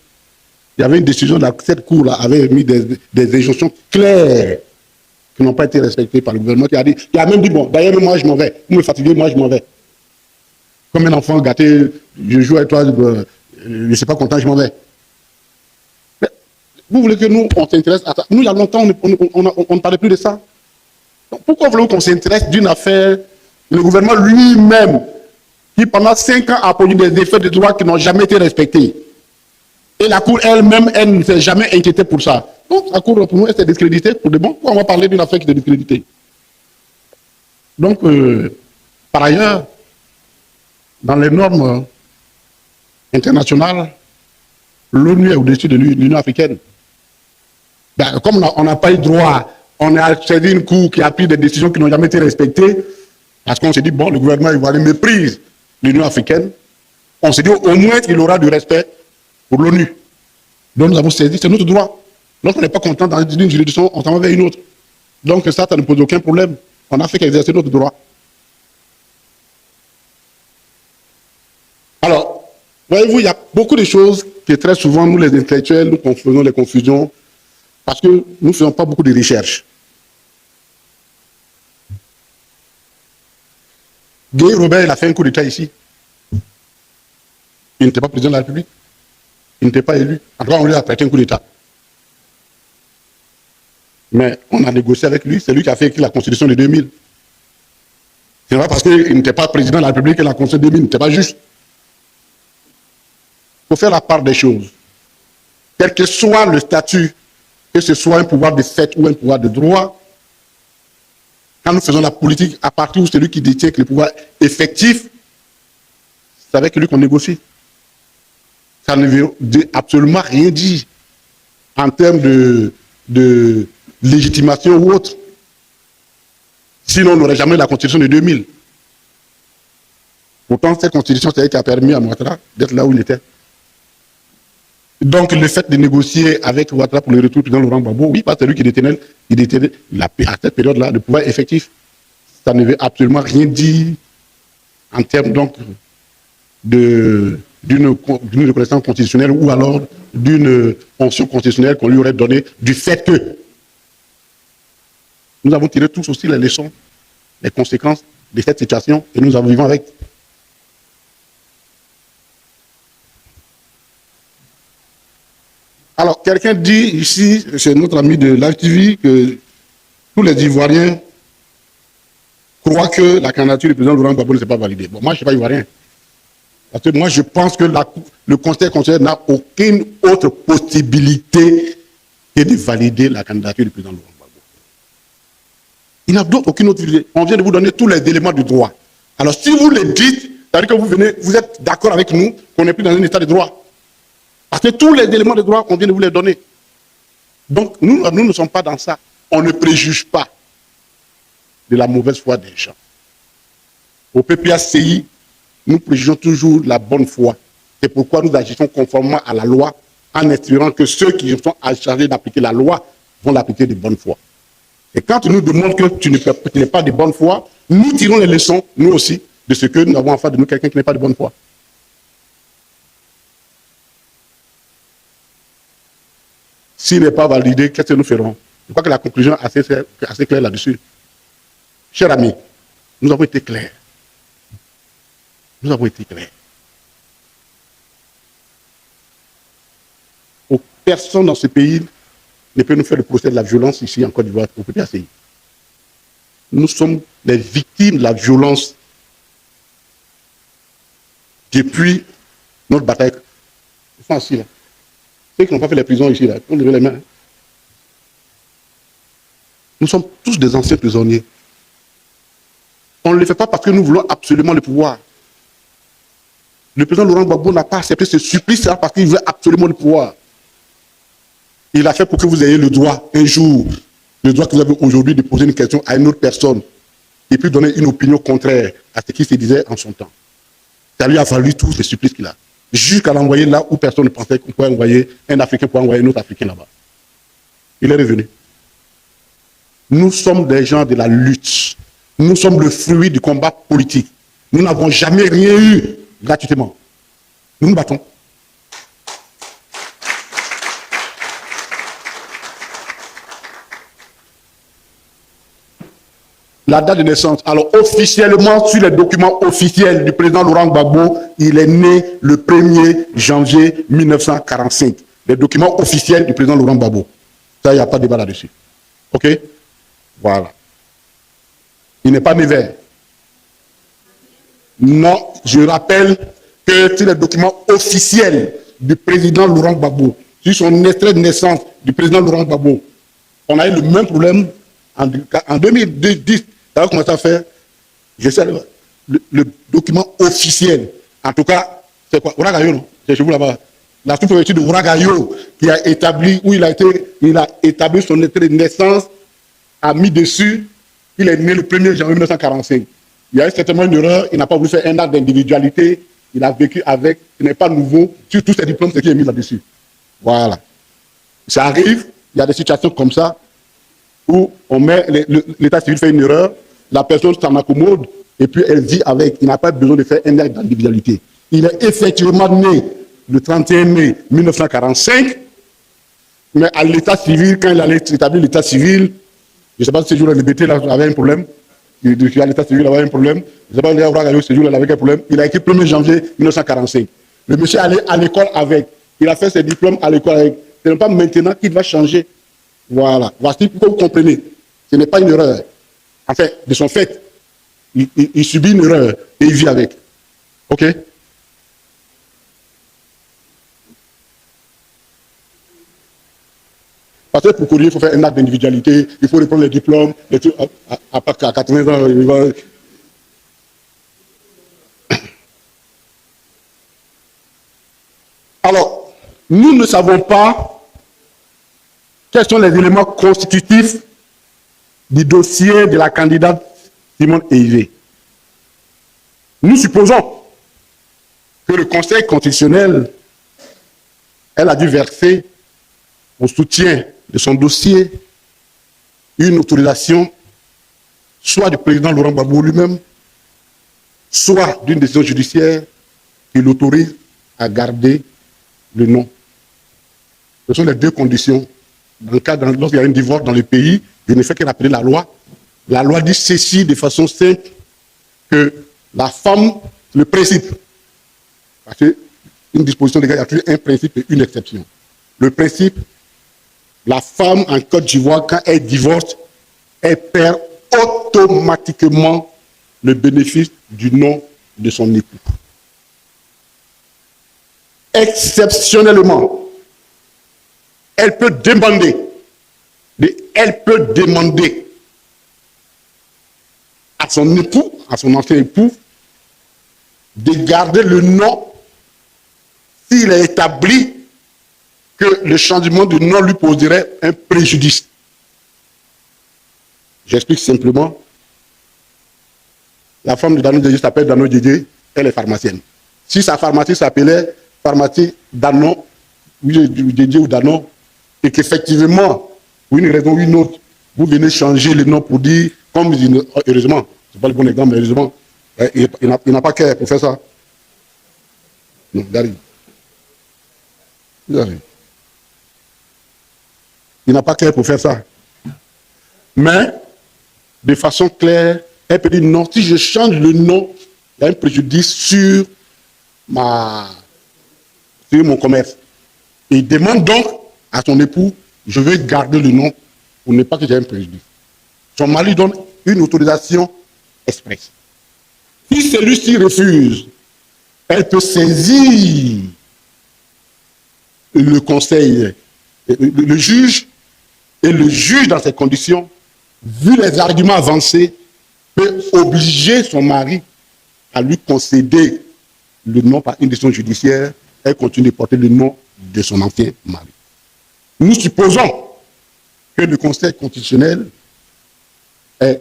Speaker 2: il y avait une décision, cette cour-là avait mis des injonctions claires qui n'ont pas été respectées par le gouvernement, qui a même dit, bon, d'ailleurs, moi, je m'en vais. Vous me fatiguez, moi, je m'en vais. Comme un enfant gâté, je joue avec toi, je ne suis pas content, je m'en vais. Mais vous voulez que nous, on s'intéresse à ça? Nous, il y a longtemps, on ne parlait plus de ça. Donc, pourquoi voulez-vous qu'on s'intéresse d'une affaire, le gouvernement lui-même, qui pendant 5 ans a produit des effets de droit qui n'ont jamais été respectés? Et la Cour elle-même, elle ne s'est jamais inquiétée pour ça. Donc, la Cour, pour nous, elle s'est discréditée pour de bon. Pourquoi on va parler d'une affaire qui est discréditée? Donc, par ailleurs, dans les normes internationales, l'ONU est au-dessus de l'Union africaine. Ben, comme on n'a pas eu droit, on a saisi une Cour qui a pris des décisions qui n'ont jamais été respectées, parce qu'on s'est dit, bon, le gouvernement ivoirien méprise l'Union africaine, on s'est dit, au moins, il aura du respect pour l'ONU. Donc nous avons saisi, c'est notre droit. Lorsqu'on n'est pas content dans une juridiction, on s'en va vers une autre. Donc ça ne pose aucun problème. On n'a fait qu'exercer notre droit. Alors, voyez-vous, il y a beaucoup de choses que très souvent, nous les intellectuels, nous faisons les confusions parce que nous ne faisons pas beaucoup de recherches. Guy Robert, il a fait un coup d'État ici. Il n'était pas président de la République. Il n'était pas élu. En tout cas, on lui a prêté un coup d'État. Mais on a négocié avec lui, c'est lui qui a fait écrire la Constitution de 2000. Ce n'est pas parce qu'il n'était pas président de la République que la Constitution de 2000 n'était pas juste. Il faut faire la part des choses. Quel que soit le statut, que ce soit un pouvoir de fait ou un pouvoir de droit, quand nous faisons la politique, à partir où celui qui détient le pouvoir effectif, c'est avec lui qu'on négocie. Ça ne veut absolument rien dire en termes de légitimation ou autre. Sinon, on n'aurait jamais la Constitution de 2000. Pourtant, cette Constitution, c'est elle qui a permis à Ouattara d'être là où il était. Donc, le fait de négocier avec Ouattara pour le retour du président Laurent Gbagbo, oui, parce que c'est lui qui détenait à cette période-là le pouvoir effectif. Ça ne veut absolument rien dire en termes donc d'une reconnaissance constitutionnelle ou alors d'une fonction constitutionnelle qu'on lui aurait donnée du fait que nous avons tiré tous aussi les leçons, les conséquences de cette situation et nous en vivons avec. Alors, quelqu'un dit ici, c'est notre ami de l'AFTV, que tous les Ivoiriens croient que la candidature du président Laurent Gbagbo ne s'est pas validée. Bon, moi, je ne suis pas Ivoirien. Parce que moi, je pense que le Conseil constitutionnel n'a aucune autre possibilité que de valider la candidature du président Laurent Gbagbo. Il n'a aucune autre idée. On vient de vous donner tous les éléments du droit. Alors, si vous le dites, c'est-à-dire que vous êtes d'accord avec nous qu'on n'est plus dans un état de droit. Parce que tous les éléments de droit, on vient de vous les donner. Donc, nous ne sommes pas dans ça. On ne préjuge pas de la mauvaise foi des gens. Au PPACI, nous préjugeons toujours la bonne foi. C'est pourquoi nous agissons conformément à la loi, en espérant que ceux qui sont chargés d'appliquer la loi vont l'appliquer de bonne foi. Et quand tu nous demandes que tu n'es pas de bonne foi, nous tirons les leçons, nous aussi, de ce que nous avons en face de nous quelqu'un qui n'est pas de bonne foi. S'il n'est pas validé, qu'est-ce que nous ferons? Je crois que la conclusion est assez claire là-dessus. Chers amis, nous avons été clairs. Nous avons été clairs. Personne dans ce pays ne peut nous faire le procès de la violence ici en Côte d'Ivoire au PPACI. Nous sommes les victimes de la violence depuis notre bataille. Ils sont assis là. Ceux qui n'ont pas fait les prisons ici, là, on lève les mains. Nous sommes tous des anciens prisonniers. On ne le fait pas parce que nous voulons absolument le pouvoir. Le président Laurent Gbagbo n'a pas accepté ce supplice parce qu'il veut absolument le pouvoir. Il a fait pour que vous ayez le droit, un jour, le droit que vous avez aujourd'hui de poser une question à une autre personne et puis donner une opinion contraire à ce qui se disait en son temps. Ça lui a valu tous ces supplices qu'il a. Jusqu'à l'envoyer là où personne ne pensait qu'on pouvait envoyer un Africain pour envoyer un autre Africain là-bas. Il est revenu. Nous sommes des gens de la lutte. Nous sommes le fruit du combat politique. Nous n'avons jamais rien eu gratuitement. Nous nous battons. La date de naissance. Alors, officiellement, sur les documents officiels du président Laurent Gbagbo, il est né le 1er janvier 1945. Les documents officiels du président Laurent Gbagbo. Ça, il n'y a pas de débat là-dessus. OK? Voilà. Il n'est pas né vert. Non, je rappelle que sur les documents officiels du président Laurent Gbagbo, sur son extrait de naissance du président Laurent Gbagbo, on a eu le même problème en 2010. Ça va commencer à faire, je sais, le document officiel. En tout cas, c'est quoi? Ouragayo, non? C'est chez vous là-bas. La sous-préfecture de Ouragayo, qui a établi, où il a établi son extrait de naissance, a mis dessus, il est né le 1er janvier 1945. Il y a eu certainement une erreur, il n'a pas voulu faire un acte d'individualité, il a vécu avec, ce n'est pas nouveau, sur tous ces diplômes, ce qui est mis là-dessus. Voilà. Ça arrive, il y a des situations comme ça, où on met, l'état civil fait une erreur, la personne s'en accommode, et puis elle vit avec. Il n'a pas besoin de faire un acte d'individualité. Il est effectivement né le 31 mai 1945, mais à l'état civil, quand il allait établir l'état civil, je ne sais pas si ce jour-là, le BT avait un problème, à l'état civil, il avait un problème, je ne sais pas si ce jour-là, il avait un problème, il a écrit 1er janvier 1945. Le monsieur allait à l'école avec, il a fait ses diplômes à l'école avec. Ce n'est pas maintenant qu'il va changer. Voilà. Voici pourquoi vous comprenez. Ce n'est pas une erreur. En fait, de son fait, il subit une erreur et il vit avec. OK? Parce que pour courir, il faut faire un acte d'individualité, il faut reprendre les diplômes, les trucs, à 80 ans, il va... Alors, nous ne savons pas quels sont les éléments constitutifs du dossier de la candidate Simone Eivé. Nous supposons que le Conseil constitutionnel, elle a dû verser au soutien de son dossier une autorisation soit du président Laurent Gbagbo lui-même, soit d'une décision judiciaire qui l'autorise à garder le nom. Ce sont les deux conditions. Dans le cas, lorsqu'il y a un divorce dans le pays, je ne fais que rappeler la loi. La loi dit ceci de façon simple, que la femme, le principe, parce qu'une disposition légale, il y a toujours un principe et une exception. Le principe, la femme en Côte d'Ivoire, quand elle divorce, elle perd automatiquement le bénéfice du nom de son époux. Exceptionnellement, elle peut demander à son époux, à son ancien époux, de garder le nom s'il est établi que le changement de nom lui poserait un préjudice. J'explique simplement. La femme de Dano Djedje s'appelle Dano Djedje, elle est pharmacienne. Si sa pharmacie s'appelait pharmacie Dano, Djedje ou Dano, et qu'effectivement, pour une raison ou une autre, vous venez changer le nom pour dire, comme heureusement, c'est pas le bon exemple, mais heureusement, il n'a pas qu'à pour faire ça. Non, Dari. Il n'a pas qu'à pour faire ça. Mais, de façon claire, elle peut dire non, si je change le nom, il y a un préjudice sur mon commerce. Et il demande donc à son époux, je veux garder le nom pour ne pas que j'ai un préjudice. Son mari donne une autorisation expresse. Si celui-ci refuse, elle peut saisir le conseil, le juge, et le juge, dans ces conditions, vu les arguments avancés, peut obliger son mari à lui concéder le nom par une décision judiciaire. Elle continue de porter le nom de son ancien mari. Nous supposons que le Conseil constitutionnel a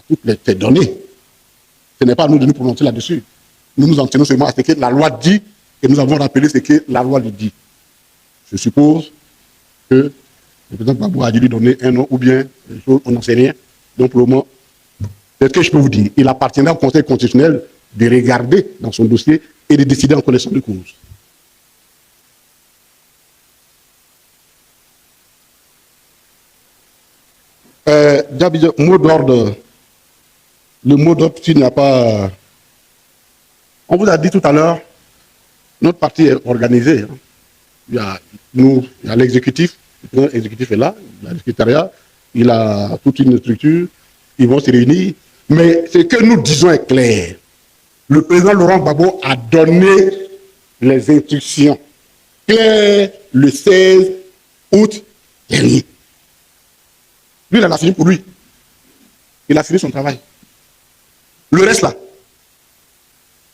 Speaker 2: toutes les faits donnés. Ce n'est pas à nous de nous prononcer là-dessus. Nous nous en tenons seulement à ce que la loi dit et nous avons rappelé ce que la loi lui dit. Je suppose que le président Gbagbo a dû lui donner un nom ou bien on n'en sait rien. Donc pour le moment, c'est ce que je peux vous dire. Il appartiendra au Conseil constitutionnel de regarder dans son dossier et de décider en connaissance de cause. Mot d'ordre. Le mot d'ordre, s'il n'y a pas... On vous a dit tout à l'heure, notre parti est organisé. Hein. Il y a l'exécutif, l'exécutif est là, il y a le secrétariat, il a toute une structure, ils vont se réunir. Mais ce que nous disons est clair. Le président Laurent Gbagbo a donné les instructions claires le 16 août dernier. Lui, il en a fini pour lui. Il a fini son travail. Le reste là,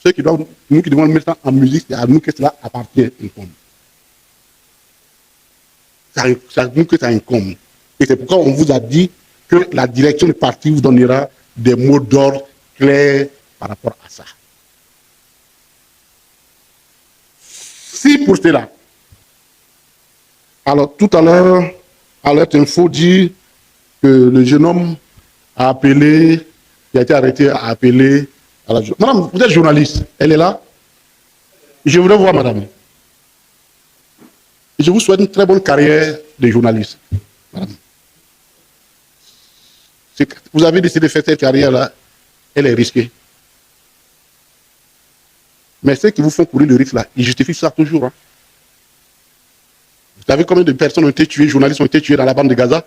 Speaker 2: ceux qui doivent, nous qui devons le mettre en musique, c'est à nous que cela appartient, incombe. C'est à nous que ça incombe. Et c'est pourquoi on vous a dit que la direction du parti vous donnera des mots d'ordre clairs par rapport à ça. Si pour cela, alors tout à l'heure, à l'heure info dit que le jeune homme a appelé, qui a été arrêté, a appelé à la... Madame, vous êtes journaliste, elle est là? Je voudrais voir madame. Je vous souhaite une très bonne carrière de journaliste. Madame. Vous avez décidé de faire cette carrière-là, elle est risquée. Mais ceux qui vous font courir le risque là, ils justifient ça toujours. Hein. Vous savez combien de personnes ont été tuées, journalistes ont été tués dans la bande de Gaza?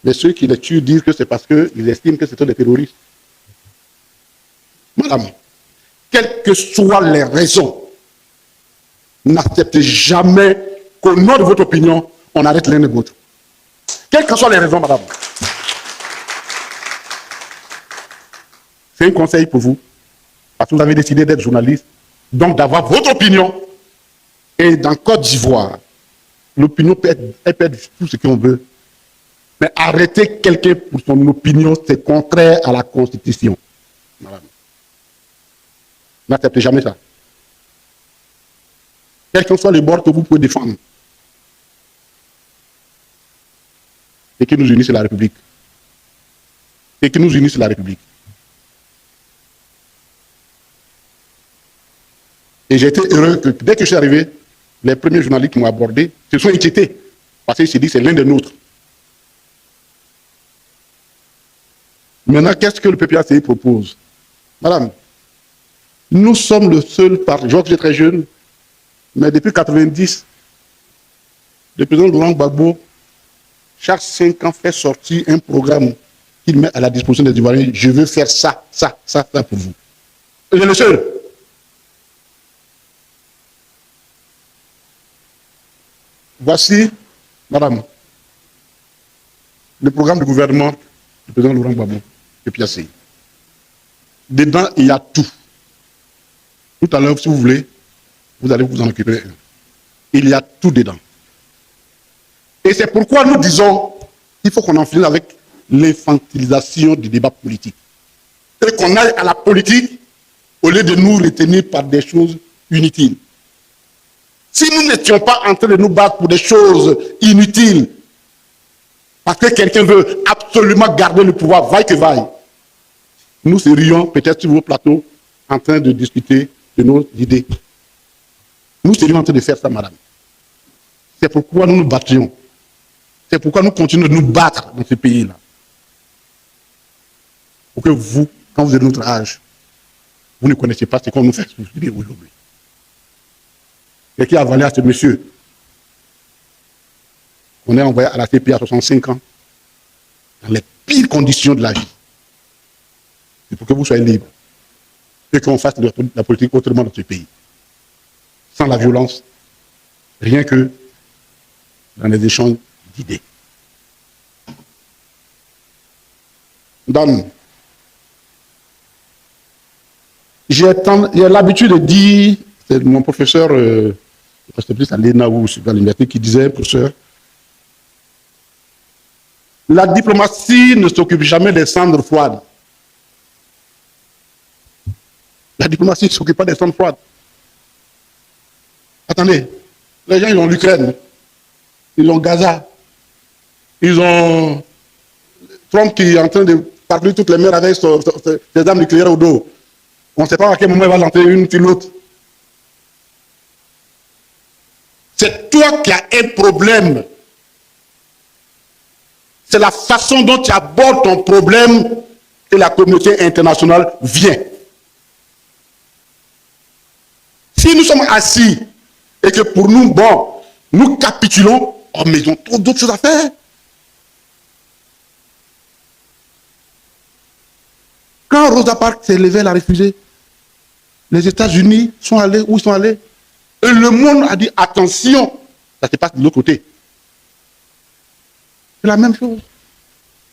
Speaker 2: Mais ceux qui les tuent disent que c'est parce qu'ils estiment que c'est des terroristes. Madame, quelles que soient les raisons, n'acceptez jamais qu'au nom de votre opinion, on arrête l'un de l'autre. Quelles que soient les raisons, madame. C'est un conseil pour vous, parce que vous avez décidé d'être journaliste, donc d'avoir votre opinion. Et dans Côte d'Ivoire, l'opinion peut être tout ce qu'on veut. Mais arrêter quelqu'un pour son opinion, c'est contraire à la Constitution. Madame. N'acceptez jamais ça. Quel que soit le bord que vous pouvez défendre. Et qui nous unit, c'est la République. Et qui nous unit, c'est la République. Et j'ai été heureux que dès que je suis arrivé, les premiers journalistes qui m'ont abordé se sont inquiétés. Parce qu'ils se disent c'est l'un des nôtres. Maintenant, qu'est-ce que le PPACI propose? Madame, nous sommes le seul parti, je vois que j'ai très jeune, mais depuis 90, le président Laurent Gbagbo, chaque 5 ans, fait sortir un programme qu'il met à la disposition des Ivoiriens. Je veux faire ça, ça, ça, ça pour vous. Et je le seul. Voici, madame, le programme du gouvernement du président Laurent Gbagbo, le PPACI. Dedans, il y a tout. Tout à l'heure, si vous voulez, vous allez vous en occuper. Il y a tout dedans. Et c'est pourquoi nous disons qu'il faut qu'on en finisse avec l'infantilisation du débat politique. Et qu'on aille à la politique au lieu de nous retenir par des choses inutiles. Si nous n'étions pas en train de nous battre pour des choses inutiles, parce que quelqu'un veut absolument garder le pouvoir, vaille que vaille, nous serions peut-être sur vos plateaux en train de discuter de nos idées. Nous serions en train de faire ça, madame. C'est pourquoi nous nous battions. C'est pourquoi nous continuons de nous battre dans ce pays-là. Pour que vous, quand vous êtes de notre âge, vous ne connaissez pas ce qu'on nous fait subir aujourd'hui. Et qui a avalé à ce monsieur qu'on est envoyé à la CPI à 65 ans, dans les pires conditions de la vie. C'est pour que vous soyez libres. Et qu'on fasse la politique autrement dans ce pays. Sans la violence, rien que dans les échanges d'idées. Donc, j'ai l'habitude de dire, c'est mon professeur, c'était plus à l'ENA ou à l'université qui disait, professeur, la diplomatie ne s'occupe jamais des cendres froides. La diplomatie ne s'occupe pas des cendres froides. Attendez, les gens, ils ont l'Ukraine, ils ont Gaza, ils ont Trump qui est en train de parler toutes les mers avec ses armes nucléaires au dos. On ne sait pas à quel moment il va lancer une sur l'autre. C'est toi qui as un problème. C'est la façon dont tu abordes ton problème que la communauté internationale vient. Si nous sommes assis et que pour nous, bon, nous capitulons, oh, mais ils ont trop d'autres choses à faire. Quand Rosa Parks s'est levée, elle a refusé. Les États-Unis sont allés où ils sont allés. Et le monde a dit attention, ça se passe de l'autre côté. C'est la même chose.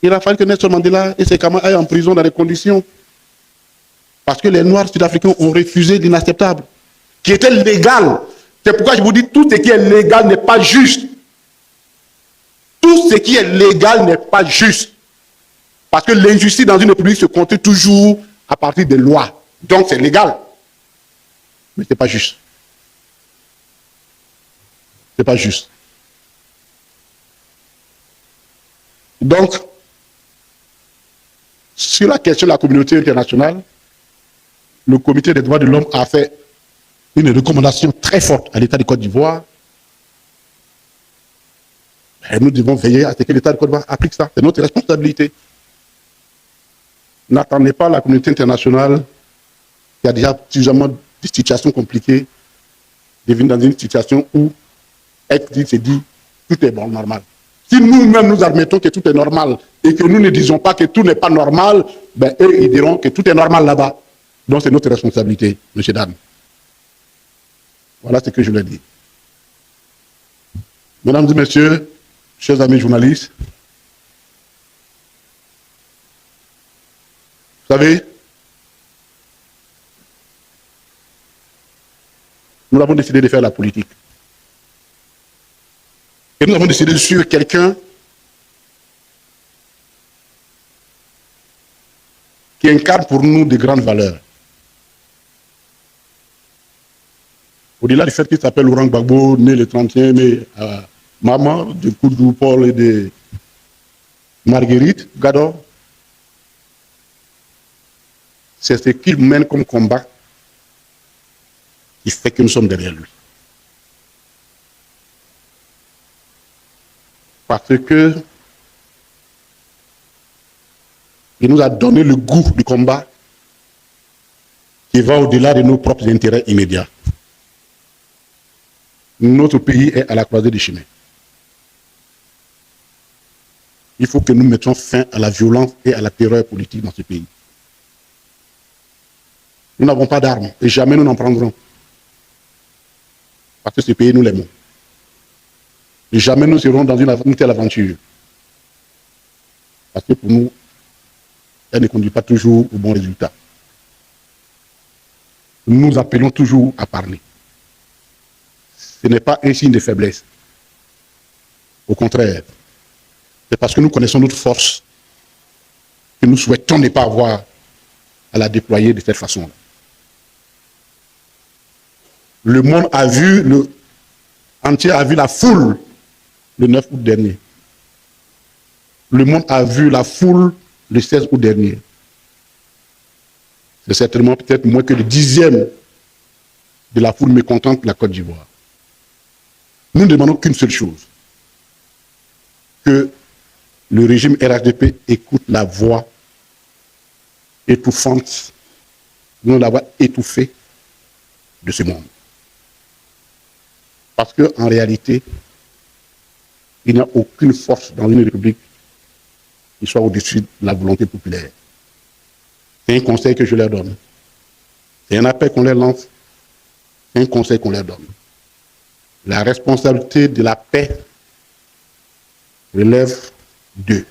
Speaker 2: Il a fallu que Nelson Mandela et ses camarades aillent en prison dans des conditions. Parce que les Noirs sud-africains ont refusé l'inacceptable, qui était légal. C'est pourquoi je vous dis, tout ce qui est légal n'est pas juste. Tout ce qui est légal n'est pas juste. Parce que l'injustice dans une république se compte toujours à partir des lois. Donc c'est légal. Mais ce n'est pas juste. Ce n'est pas juste. Donc, sur la question de la communauté internationale, le Comité des droits de l'homme a fait une recommandation très forte à l'État de Côte d'Ivoire. Nous devons veiller à ce que l'État de Côte d'Ivoire applique ça. C'est notre responsabilité. N'attendez pas la communauté internationale qui a déjà suffisamment de situations compliquées de venir dans une situation où elle se dit tout est bon, normal. Si nous-mêmes nous admettons que tout est normal et que nous ne disons pas que tout n'est pas normal, ben eux, ils diront que tout est normal là-bas. Donc c'est notre responsabilité, monsieur Dan. Voilà ce que je voulais dire. Mesdames et messieurs, chers amis journalistes, vous savez, nous avons décidé de faire la politique. Et nous avons décidé de suivre quelqu'un qui incarne pour nous de grandes valeurs. Au-delà du fait qu'il s'appelle Laurent Gbagbo, né le 31 mai à Mama, de Koudou Paul et de Marguerite Gador, c'est ce qu'il mène comme combat qui fait que nous sommes derrière lui. Parce que il nous a donné le goût du combat qui va au-delà de nos propres intérêts immédiats. Notre pays est à la croisée des chemins. Il faut que nous mettions fin à la violence et à la terreur politique dans ce pays. Nous n'avons pas d'armes et jamais nous n'en prendrons. Parce que ce pays, nous l'aimons. Et jamais nous serons dans une telle aventure. Parce que pour nous, elle ne conduit pas toujours au bon résultat. Nous appelons toujours à parler. Ce n'est pas un signe de faiblesse. Au contraire, c'est parce que nous connaissons notre force que nous souhaitons ne pas avoir à la déployer de cette façon-là. Le monde a vu, le entier a vu la foule le 9 août dernier. Le monde a vu la foule le 16 août dernier. C'est certainement peut-être moins que le 10e de la foule mécontente de la Côte d'Ivoire. Nous ne demandons qu'une seule chose, que le régime RHDP écoute la voix étouffante, non la voix étouffée de ce monde. Parce qu'en réalité, il n'y a aucune force dans une république qui soit au-dessus de la volonté populaire. C'est un conseil que je leur donne. C'est un appel qu'on leur lance. C'est un conseil qu'on leur donne. La responsabilité de la paix relève d'eux.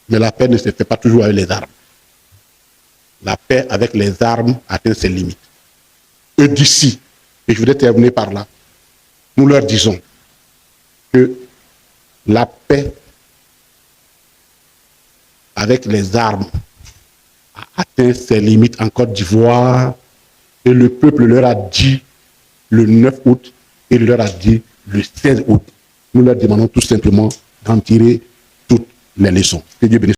Speaker 2: Mais la paix ne se fait pas toujours avec les armes. La paix avec les armes atteint ses limites. Eux d'ici, et je voudrais terminer par là, nous leur disons que la paix avec les armes a atteint ses limites en Côte d'Ivoire et le peuple leur a dit le 9 août et leur a dit le 16 août. Nous leur demandons tout simplement d'en tirer toutes les leçons. Que Dieu bénisse.